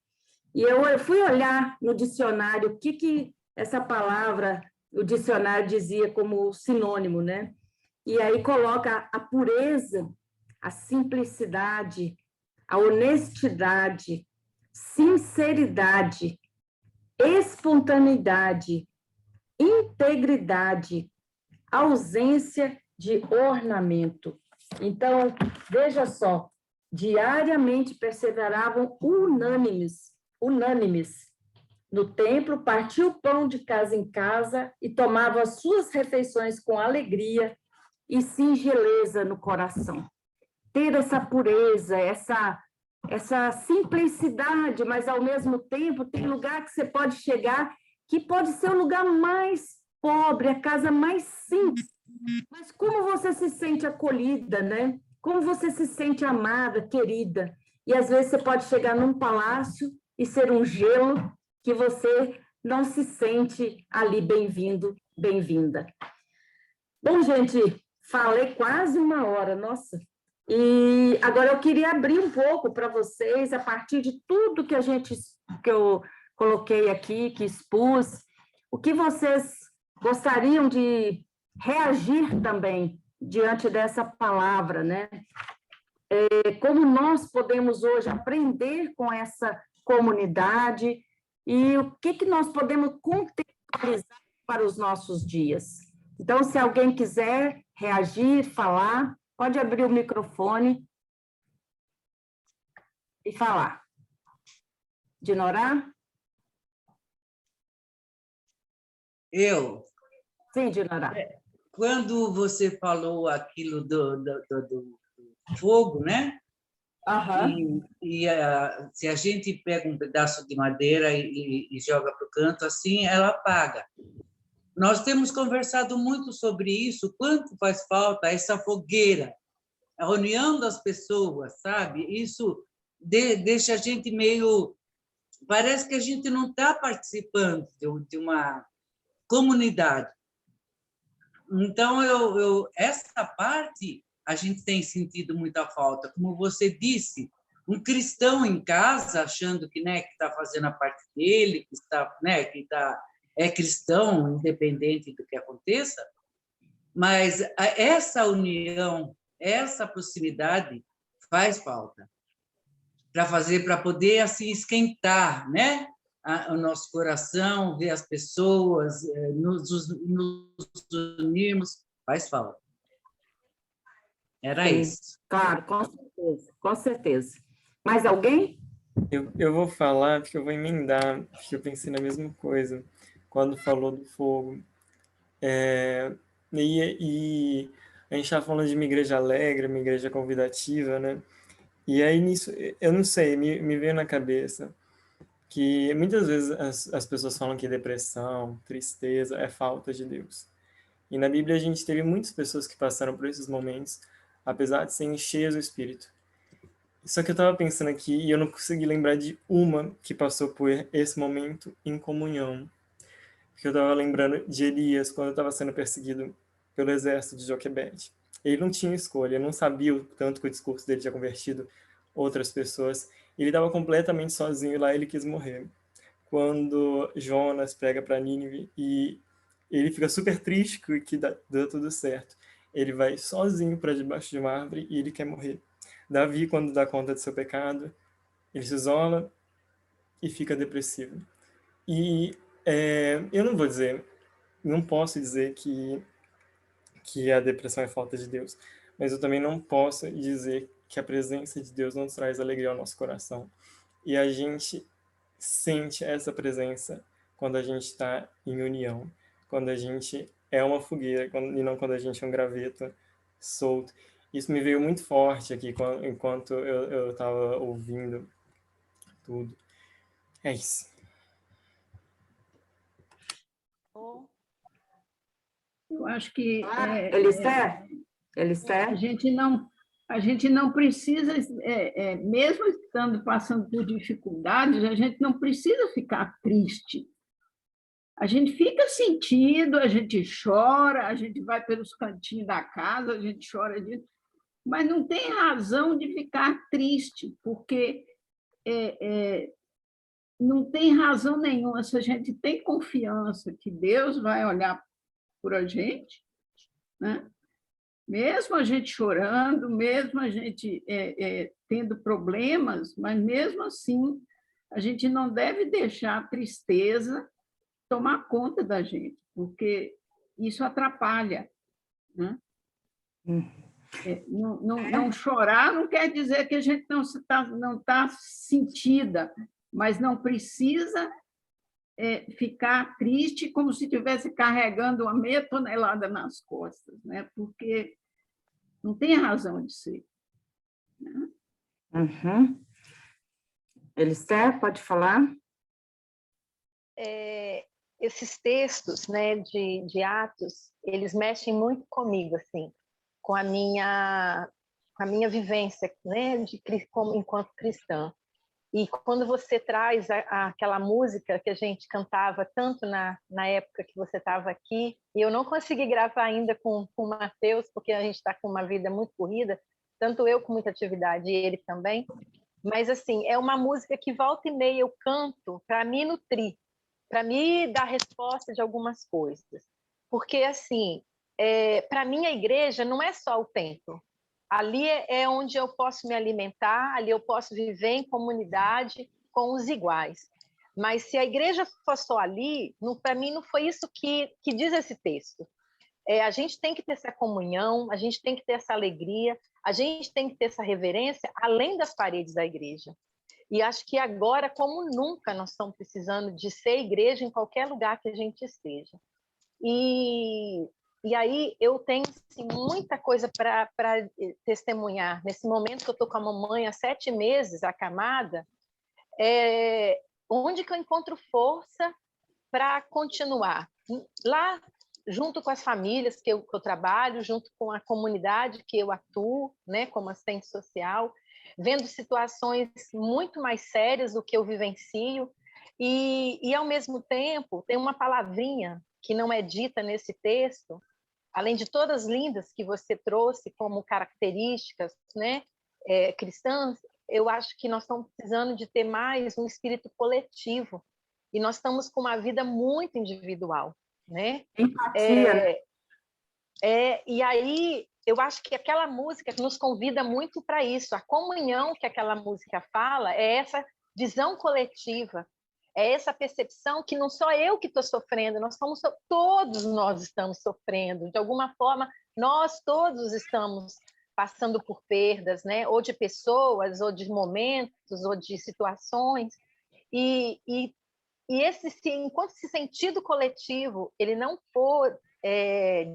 E eu fui olhar no dicionário o que essa palavra, o dicionário dizia como sinônimo, né? E aí coloca a pureza, a simplicidade, a honestidade, sinceridade, espontaneidade, integridade, ausência de ornamento. Então, veja só, diariamente perseveravam unânimes no templo, partiam o pão de casa em casa e tomavam as suas refeições com alegria e singeleza no coração. Ter essa pureza, essa simplicidade, mas ao mesmo tempo tem lugar que você pode chegar que pode ser o lugar mais pobre, a casa mais simples, mas como você se sente acolhida, né? Como você se sente amada, querida. E às vezes você pode chegar num palácio e ser um gelo que você não se sente ali bem-vindo, bem-vinda. Bom, gente, falei quase 1 hora, nossa. E agora eu queria abrir um pouco para vocês, a partir de tudo que eu coloquei aqui, que expus, o que vocês gostariam de reagir também diante dessa palavra, né? Como nós podemos hoje aprender com essa comunidade e o que nós podemos contextualizar para os nossos dias. Então, se alguém quiser reagir, falar, pode abrir o microfone e falar. Dinorá? Eu? Sim, Dinorá. Quando você falou aquilo do fogo, né? Aham. Se a gente pega um pedaço de madeira e joga para o canto assim, ela apaga. Nós temos conversado muito sobre isso, quanto faz falta essa fogueira, a união das pessoas, sabe? Isso deixa a gente meio... Parece que a gente não está participando de uma comunidade. Então, essa parte a gente tem sentido muita falta. Como você disse, um cristão em casa, achando que está fazendo a parte dele, é cristão, independente do que aconteça, mas essa união, essa proximidade faz falta para poder assim esquentar, né? O nosso coração, ver as pessoas, nos unirmos, faz falta. Era Sim, isso. claro, com certeza, com certeza. Mais alguém? Eu vou falar, porque eu vou emendar, porque eu pensei na mesma coisa, quando falou do fogo. E a gente estava falando de uma igreja alegre, uma igreja convidativa, né? E aí nisso, eu não sei, me veio na cabeça que muitas vezes as pessoas falam que depressão, tristeza é falta de Deus. E na Bíblia a gente teve muitas pessoas que passaram por esses momentos, apesar de serem cheias do Espírito. Só que eu estava pensando aqui e eu não consegui lembrar de uma que passou por esse momento em comunhão. Porque eu estava lembrando de Elias, quando estava sendo perseguido pelo exército de Joquebede. Ele não tinha escolha, ele não sabia o tanto que o discurso dele tinha convertido outras pessoas. Ele estava completamente sozinho lá, ele quis morrer. Quando Jonas prega para Nínive e ele fica super triste que deu tudo certo. Ele vai sozinho para debaixo de uma árvore e ele quer morrer. Davi, quando dá conta de seu pecado, ele se isola e fica depressivo. E eu não vou dizer, não posso dizer que a depressão é falta de Deus, mas eu também não posso dizer que a presença de Deus não traz alegria ao nosso coração. E a gente sente essa presença quando a gente está em união, quando a gente é uma fogueira e não quando a gente é um graveto solto. Isso me veio muito forte aqui enquanto eu estava ouvindo tudo. É isso. Eu acho que Elister? a gente não precisa, mesmo estando passando por dificuldades, a gente não precisa ficar triste. A gente fica sentido, a gente chora, a gente vai pelos cantinhos da casa, a gente chora disso, mas não tem razão de ficar triste, porque não tem razão nenhuma. Se a gente tem confiança que Deus vai olhar por a gente, né? Mesmo a gente chorando, mesmo a gente tendo problemas, mas mesmo assim, a gente não deve deixar a tristeza tomar conta da gente, porque isso atrapalha, né? Não chorar não quer dizer que a gente não tá sentida, mas não precisa ficar triste como se estivesse carregando uma meia tonelada nas costas, né? Porque não tem razão de ser. Né? Uhum. Elister, pode falar? Esses textos, né, de Atos, eles mexem muito comigo, assim, com a minha vivência, né, enquanto cristã. E quando você traz aquela música que a gente cantava tanto na época que você estava aqui, e eu não consegui gravar ainda com o Matheus, porque a gente está com uma vida muito corrida, tanto eu com muita atividade e ele também, mas assim, é uma música que volta e meia eu canto para me nutrir, para me dar resposta de algumas coisas. Porque assim, para mim a igreja não é só o templo. Ali é onde eu posso me alimentar, ali eu posso viver em comunidade com os iguais. Mas se a igreja for só ali, para mim não foi isso que diz esse texto. A gente tem que ter essa comunhão, a gente tem que ter essa alegria, a gente tem que ter essa reverência além das paredes da igreja. E acho que agora, como nunca, nós estamos precisando de ser igreja em qualquer lugar que a gente esteja. E aí eu tenho assim, muita coisa para testemunhar. Nesse momento que eu estou com a mamãe há 7 meses, acamada, onde que eu encontro força para continuar? Lá, junto com as famílias que eu trabalho, junto com a comunidade que eu atuo, né, como assistente social, vendo situações muito mais sérias do que eu vivencio, e ao mesmo tempo, tem uma palavrinha que não é dita nesse texto, além de todas lindas que você trouxe como características, né, cristãs, eu acho que nós estamos precisando de ter mais um espírito coletivo, e nós estamos com uma vida muito individual, né? Empatia. E aí eu acho que aquela música nos convida muito para isso. A comunhão que aquela música fala é essa visão coletiva, é essa percepção que não sou eu que estou sofrendo, todos nós estamos sofrendo. De alguma forma, nós todos estamos passando por perdas, né? Ou de pessoas, ou de momentos, ou de situações. E enquanto esse sentido coletivo ele não for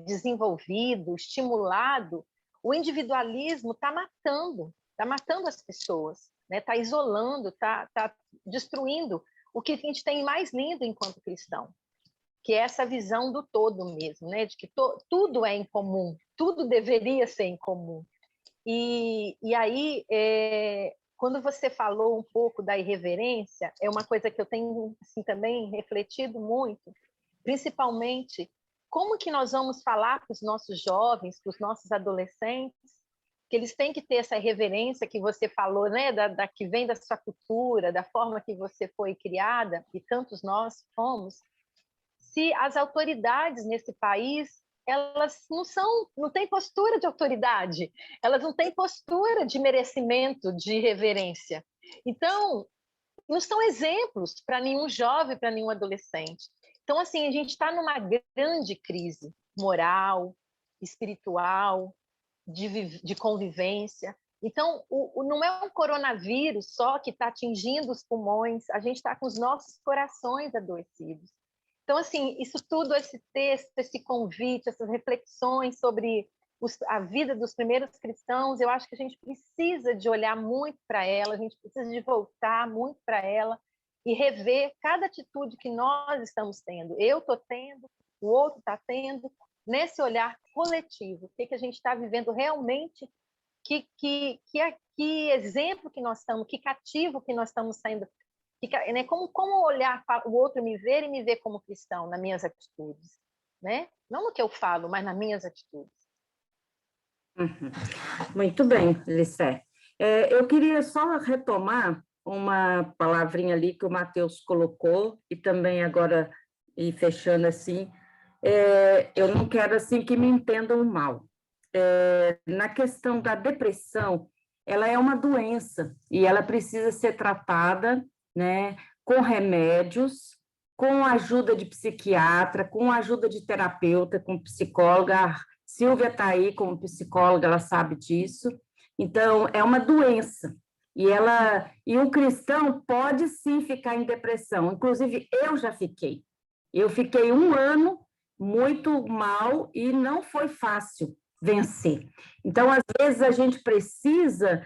desenvolvido, estimulado, o individualismo está matando as pessoas, né? Está isolando, está destruindo o que a gente tem mais lindo enquanto cristão, que é essa visão do todo mesmo, né? De que tudo é em comum, tudo deveria ser em comum. E aí, quando você falou um pouco da irreverência, é uma coisa que eu tenho assim, também refletido muito, principalmente como que nós vamos falar para os nossos jovens, para os nossos adolescentes, que eles têm que ter essa reverência que você falou, né, da que vem da sua cultura, da forma que você foi criada, e tantos nós fomos, se as autoridades nesse país, elas não têm postura de autoridade, elas não têm postura de merecimento, de reverência. Então, não são exemplos para nenhum jovem, para nenhum adolescente. Então, assim, a gente está numa grande crise moral, espiritual, de convivência. Então, não é um coronavírus só que está atingindo os pulmões, a gente está com os nossos corações adoecidos. Então, assim, isso tudo, esse texto, esse convite, essas reflexões sobre a vida dos primeiros cristãos, eu acho que a gente precisa de olhar muito para ela, a gente precisa de voltar muito para ela e rever cada atitude que nós estamos tendo. Eu estou tendo, o outro está tendo, nesse olhar coletivo, o que a gente está vivendo realmente, que exemplo que nós estamos, que cativo que nós estamos saindo, né? Como olhar para o outro, me ver e me ver como cristão, nas minhas atitudes, né? Não no que eu falo, mas nas minhas atitudes. Uhum. Muito bem, Licé. Eu queria só retomar uma palavrinha ali que o Matheus colocou, e também agora, e fechando assim, eu não quero assim que me entendam mal. Na questão da depressão, ela é uma doença e ela precisa ser tratada, né, com remédios, com a ajuda de psiquiatra, com a ajuda de terapeuta, com psicóloga. A Silvia está aí como psicóloga, ela sabe disso. Então, é uma doença. E o cristão pode sim ficar em depressão. Inclusive, eu já fiquei. Eu fiquei 1 ano muito mal e não foi fácil vencer. Então, às vezes, a gente precisa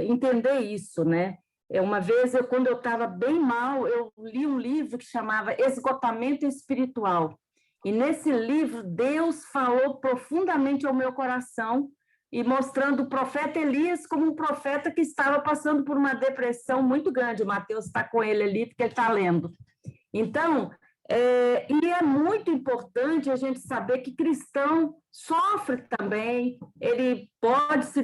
entender isso, né? Uma vez, quando eu estava bem mal, eu li um livro que chamava Esgotamento Espiritual. E nesse livro, Deus falou profundamente ao meu coração e mostrando o profeta Elias como um profeta que estava passando por uma depressão muito grande. O Matheus está com ele ali, porque ele está lendo. Então, e é muito importante a gente saber que cristão sofre também, ele pode se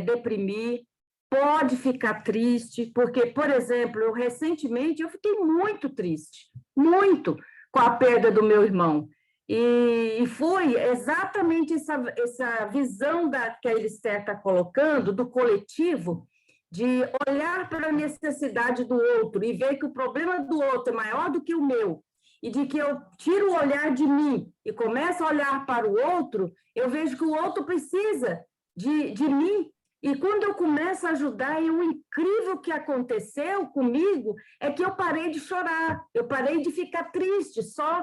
deprimir, pode ficar triste, porque, por exemplo, recentemente eu fiquei muito triste, muito, com a perda do meu irmão. E foi exatamente essa visão que a Esther está colocando, do coletivo, de olhar para a necessidade do outro e ver que o problema do outro é maior do que o meu, e de que eu tiro o olhar de mim e começo a olhar para o outro, eu vejo que o outro precisa de mim. E quando eu começo a ajudar, e o incrível que aconteceu comigo é que eu parei de chorar, eu parei de ficar triste, só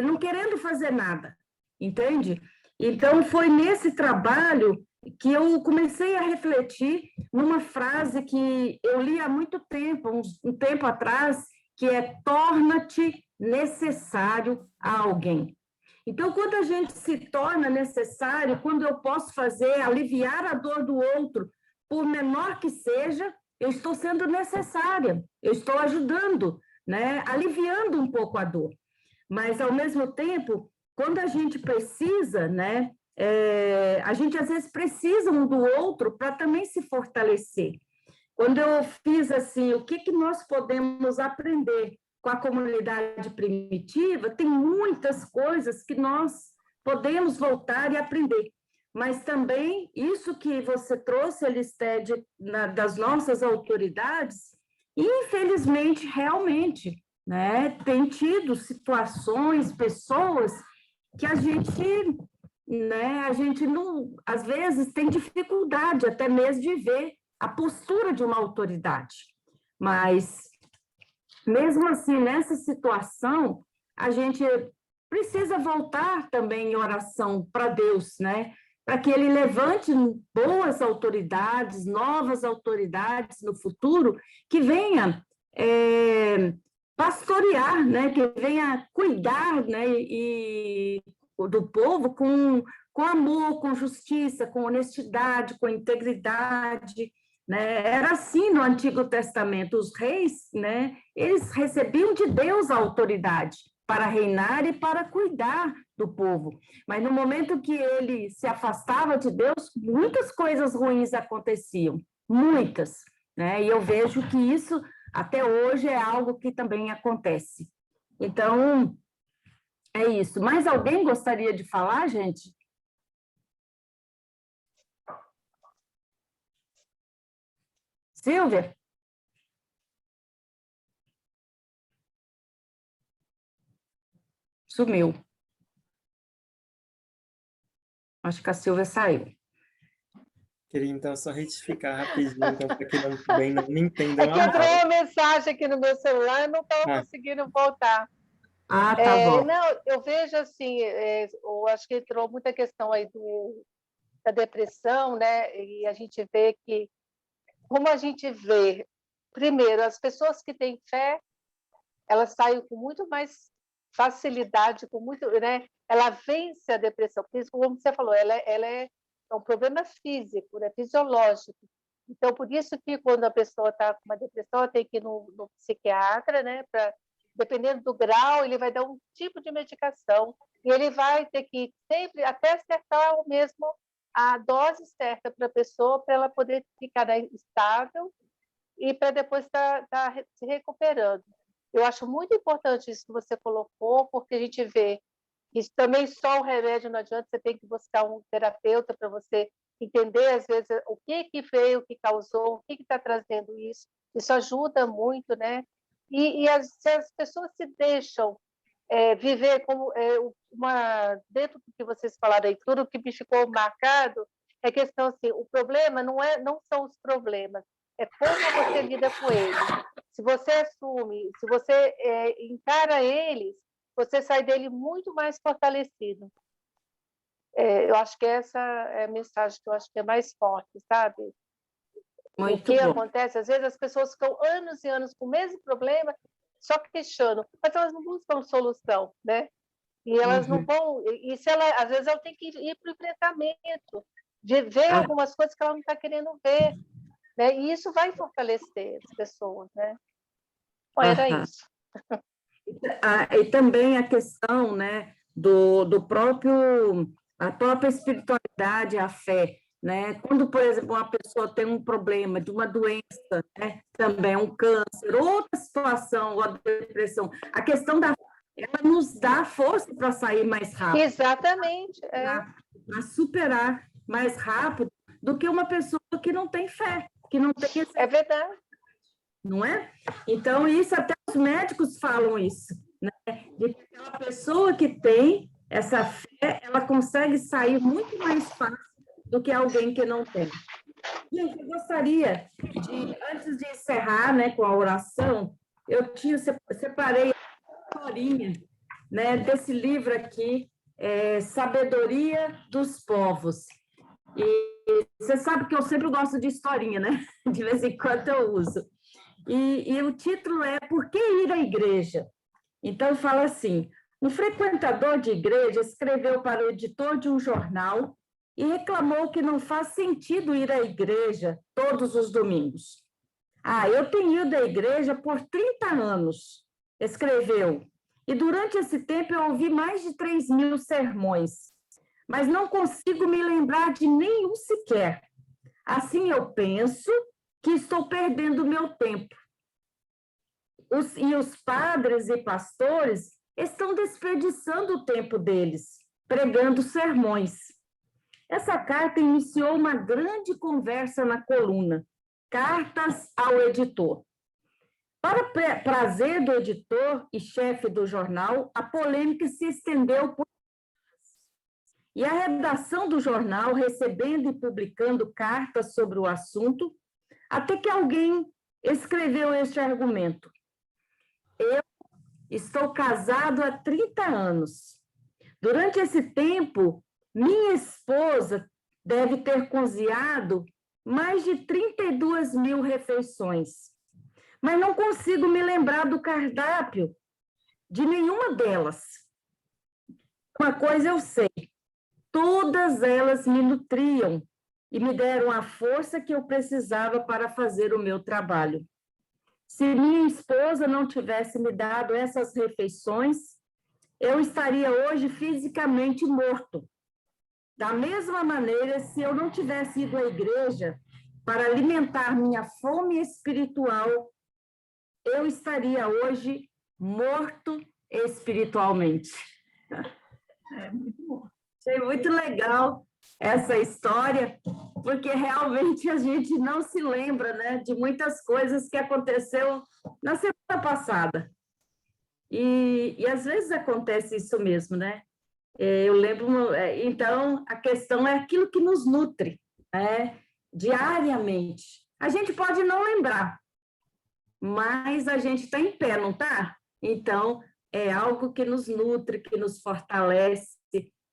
não querendo fazer nada, entende? Então, foi nesse trabalho que eu comecei a refletir numa frase que eu li há muito tempo, um tempo atrás, que é: torna-te necessário a alguém. Então, quando a gente se torna necessário, quando eu posso fazer, aliviar a dor do outro, por menor que seja, eu estou sendo necessária, eu estou ajudando, né? Aliviando um pouco a dor. Mas, ao mesmo tempo, quando a gente precisa, né? A gente, às vezes, precisa um do outro para também se fortalecer. Quando eu fiz assim, o que nós podemos aprender com a comunidade primitiva, tem muitas coisas que nós podemos voltar e aprender. Mas também, isso que você trouxe, Elistédia, das nossas autoridades, infelizmente, realmente, né, tem tido situações, pessoas que a gente não, às vezes, tem dificuldade até mesmo de ver a postura de uma autoridade. Mas, mesmo assim, nessa situação, a gente precisa voltar também em oração para Deus, né? Para que ele levante boas autoridades, novas autoridades no futuro, que venha pastorear, né? Que venha cuidar, né? Do povo com amor, com justiça, com honestidade, com integridade, né? Era assim no Antigo Testamento. Os reis, né? Eles recebiam de Deus a autoridade para reinar e para cuidar do povo. Mas no momento que ele se afastava de Deus, muitas coisas ruins aconteciam, muitas, né? E eu vejo que isso, até hoje, é algo que também acontece. Então, é isso. Mais alguém gostaria de falar, gente? Silvia? Sumiu. Acho que a Silvia saiu. Queria, então, só retificar rapidinho, então, para que não me entendam É que entrou uma mensagem aqui no meu celular, eu não estava conseguindo voltar. Ah, tá bom. Não, eu vejo assim, eu acho que entrou muita questão aí da depressão, né? E a gente vê que, como a gente vê, primeiro, as pessoas que têm fé, elas saem com muito mais facilidade, com muito, né? Ela vence a depressão, porque, como você falou, ela é um problema físico, né? Fisiológico. Então, por isso que quando a pessoa está com uma depressão, ela tem que ir no psiquiatra, né? Dependendo do grau, ele vai dar um tipo de medicação e ele vai ter que sempre até acertar a dose certa para a pessoa, para ela poder ficar, né, estável e para depois estar se recuperando. Eu acho muito importante isso que você colocou, porque a gente vê que também só o remédio não adianta, você tem que buscar um terapeuta para você entender, às vezes, o que veio, o que causou, o que está trazendo isso. Isso ajuda muito, né? E se as pessoas se deixam viver como dentro do que vocês falaram aí, tudo que me ficou marcado é questão assim, o problema não são os problemas, é como você lida com eles. Se você assume, se você encara eles, você sai dele muito mais fortalecido. Eu acho que essa é a mensagem que eu acho que é mais forte, sabe? Muito o que bom. acontece, às vezes as pessoas ficam anos e anos com o mesmo problema, só questionam, mas elas não buscam solução, né? E elas não vão, e se ela, às vezes ela tem que ir para o enfrentamento, de ver algumas coisas que ela não está querendo ver, né? E isso vai fortalecer as pessoas, né? Bom, era isso. E também a questão, né, a própria espiritualidade, a fé, né? Quando, por exemplo, uma pessoa tem um problema de uma doença, né, também um câncer, outra situação, a depressão, a questão da fé, ela nos dá força para sair mais rápido. Exatamente. Para superar mais rápido do que uma pessoa que não tem fé, que não tem esse... É verdade. Não é? Então, isso até os médicos falam isso, né? De que aquela pessoa que tem essa fé, ela consegue sair muito mais fácil do que alguém que não tem. Gente, eu gostaria antes de encerrar, né, com a oração, eu separei a historinha, né, desse livro aqui, Sabedoria dos Povos. E você sabe que eu sempre gosto de historinha, né? De vez em quando eu uso. E o título é Por que ir à igreja? Então, fala assim, um frequentador de igreja escreveu para o editor de um jornal e reclamou que não faz sentido ir à igreja todos os domingos. Eu tenho ido à igreja por 30 anos, escreveu, e durante esse tempo eu ouvi mais de 3.000 sermões, mas não consigo me lembrar de nenhum sequer. Assim eu penso que estou perdendo meu tempo. E os padres e pastores estão desperdiçando o tempo deles, pregando sermões. Essa carta iniciou uma grande conversa na coluna, Cartas ao Editor. Para prazer do editor e chefe do jornal, a polêmica se estendeu por... E a redação do jornal, recebendo e publicando cartas sobre o assunto, até que alguém escreveu este argumento. Eu estou casado há 30 anos Durante esse tempo, minha esposa deve ter cozinhado mais de 32 mil refeições, mas não consigo me lembrar do cardápio de nenhuma delas. Uma coisa eu sei, todas elas me nutriam e me deram a força que eu precisava para fazer o meu trabalho. Se minha esposa não tivesse me dado essas refeições, eu estaria hoje fisicamente morto. Da mesma maneira, se eu não tivesse ido à igreja para alimentar minha fome espiritual, eu estaria hoje morto espiritualmente. É muito bom. Achei muito legal essa história, porque realmente a gente não se lembra, né, de muitas coisas que aconteceu na semana passada. E às vezes acontece isso mesmo, né? Eu lembro, então, a questão é aquilo que nos nutre, né, diariamente. A gente pode não lembrar, mas a gente está em pé, não está? Então, é algo que nos nutre, que nos fortalece,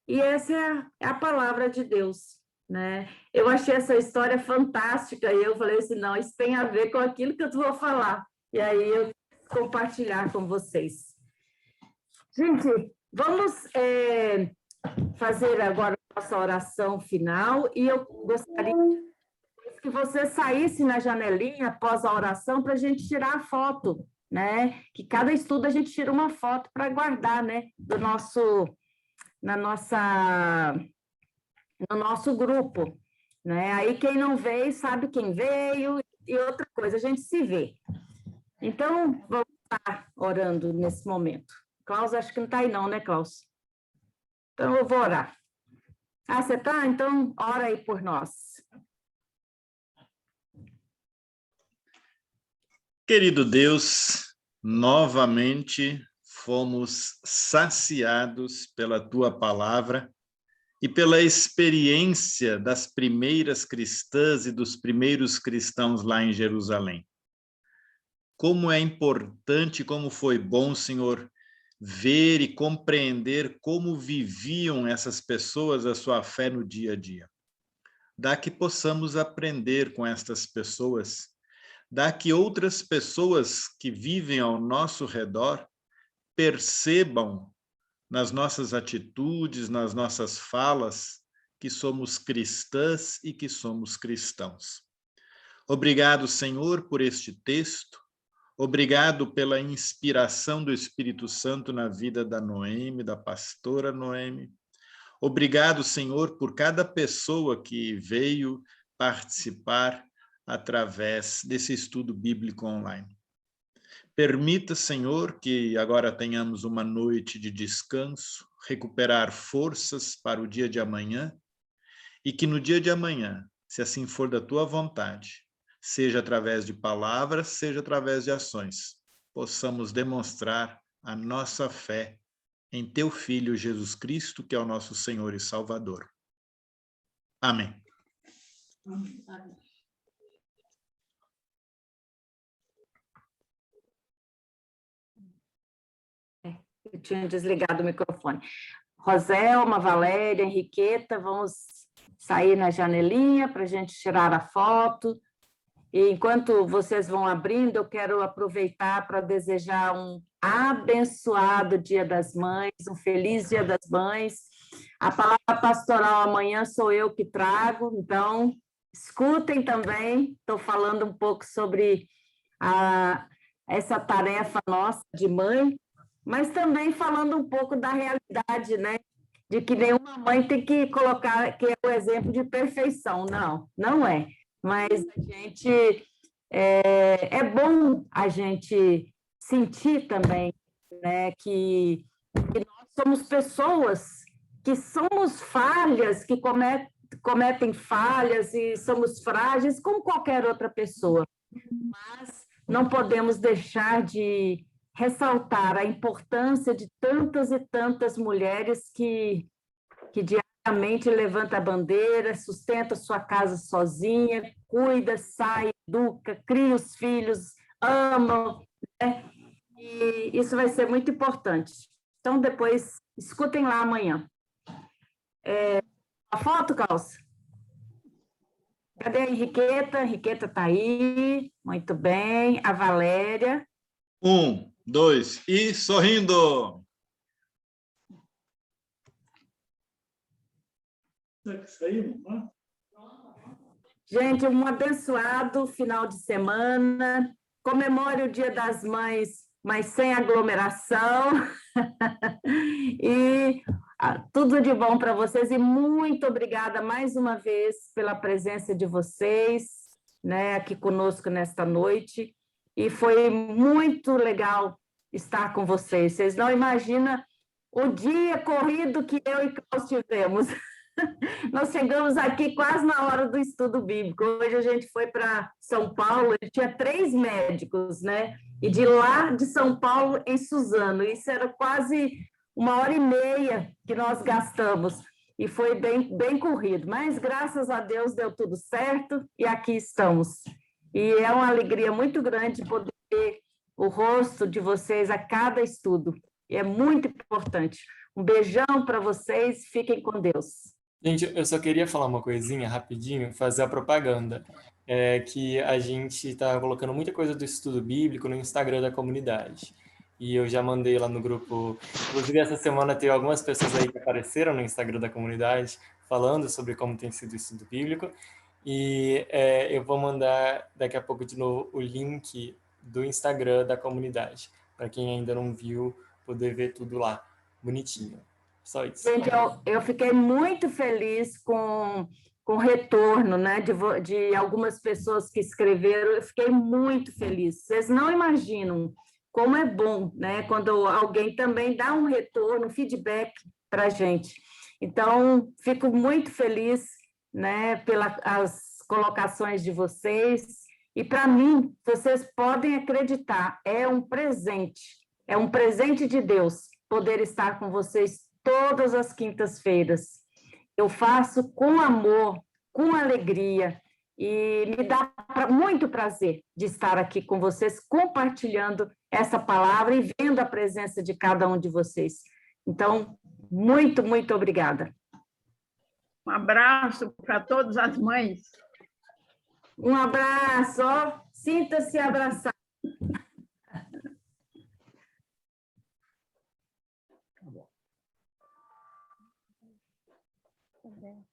e essa é a palavra de Deus, né? Eu achei essa história fantástica, e eu falei assim, não, isso tem a ver com aquilo que eu vou falar, e aí eu vou compartilhar com vocês. Gente, vamos fazer agora a nossa oração final, e eu gostaria que você saísse na janelinha após a oração para a gente tirar a foto, né? Que cada estudo a gente tira uma foto para guardar, né? No nosso grupo, né? Aí quem não veio sabe quem veio, e outra coisa, a gente se vê. Então, vamos estar orando nesse momento. Klaus, acho que não está aí não, né, Klaus? Então, eu vou orar. Ah, você está? Então, ora aí por nós. Querido Deus, novamente fomos saciados pela Tua palavra e pela experiência das primeiras cristãs e dos primeiros cristãos lá em Jerusalém. Como é importante, como foi bom, Senhor, ver e compreender como viviam essas pessoas a sua fé no dia a dia. Dá que possamos aprender com estas pessoas, dá que outras pessoas que vivem ao nosso redor percebam nas nossas atitudes, nas nossas falas, que somos cristãs e que somos cristãos. Obrigado, Senhor, por este texto. Obrigado pela inspiração do Espírito Santo na vida da Noemi, da pastora Noemi. Obrigado, Senhor, por cada pessoa que veio participar através desse estudo bíblico online. Permita, Senhor, que agora tenhamos uma noite de descanso, recuperar forças para o dia de amanhã, e que no dia de amanhã, se assim for da Tua vontade, seja através de palavras, seja através de ações, possamos demonstrar a nossa fé em Teu Filho Jesus Cristo, que é o nosso Senhor e Salvador. Amém. Amém. Eu tinha desligado o microfone. Roselma, Valéria, Henriqueta, vamos sair na janelinha para a gente tirar a foto. E enquanto vocês vão abrindo, eu quero aproveitar para desejar um abençoado Dia das Mães, um feliz Dia das Mães. A palavra pastoral amanhã sou eu que trago, então escutem também. Estou falando um pouco sobre essa tarefa nossa de mãe, mas também falando um pouco da realidade, né? De que nenhuma mãe tem que colocar que é o exemplo de perfeição. Não, não é. Mas a gente é bom a gente sentir também, né, que nós somos pessoas que somos falhas, que cometem falhas e somos frágeis como qualquer outra pessoa. Mas não podemos deixar de ressaltar a importância de tantas e tantas mulheres que diariamente levanta a bandeira, sustenta sua casa sozinha, cuida, sai, educa, cria os filhos, ama, né? E isso vai ser muito importante. Então, depois, escutem lá amanhã. A foto, Calça? Cadê a Henriqueta? A Henriqueta está aí. Muito bem. A Valéria. 1, 2 e sorrindo. Gente, um abençoado final de semana. Comemore o Dia das Mães, mas sem aglomeração. E tudo de bom para vocês. E muito obrigada mais uma vez pela presença de vocês, né, aqui conosco nesta noite. E foi muito legal estar com vocês. Vocês não imaginam o dia corrido que eu e Carlos tivemos. Nós chegamos aqui quase na hora do estudo bíblico. Hoje a gente foi para São Paulo, tinha 3 médicos, né? E de lá de São Paulo em Suzano. Isso era quase 1h30 que nós gastamos. E foi bem corrido. Mas, graças a Deus, deu tudo certo e aqui estamos. E é uma alegria muito grande poder ver o rosto de vocês a cada estudo. E é muito importante. Um beijão para vocês. Fiquem com Deus. Gente, eu só queria falar uma coisinha rapidinho, fazer a propaganda, que a gente está colocando muita coisa do estudo bíblico no Instagram da comunidade. E eu já mandei lá no grupo, inclusive essa semana teve algumas pessoas aí que apareceram no Instagram da comunidade falando sobre como tem sido o estudo bíblico. E eu vou mandar daqui a pouco de novo o link do Instagram da comunidade, para quem ainda não viu, poder ver tudo lá, bonitinho. Só isso. Gente, eu fiquei muito feliz com o retorno, né, de algumas pessoas que escreveram. Eu fiquei muito feliz. Vocês não imaginam como é bom, né, quando alguém também dá um retorno, um feedback para a gente. Então, fico muito feliz, né, pelas colocações de vocês. E, para mim, vocês podem acreditar, é um presente de Deus poder estar com vocês todas as quintas-feiras. Eu faço com amor, com alegria, e me dá muito prazer de estar aqui com vocês, compartilhando essa palavra e vendo a presença de cada um de vocês. Então, muito, muito obrigada. Um abraço para todas as mães. Um abraço, ó. Sinta-se abraçado. Tá bom.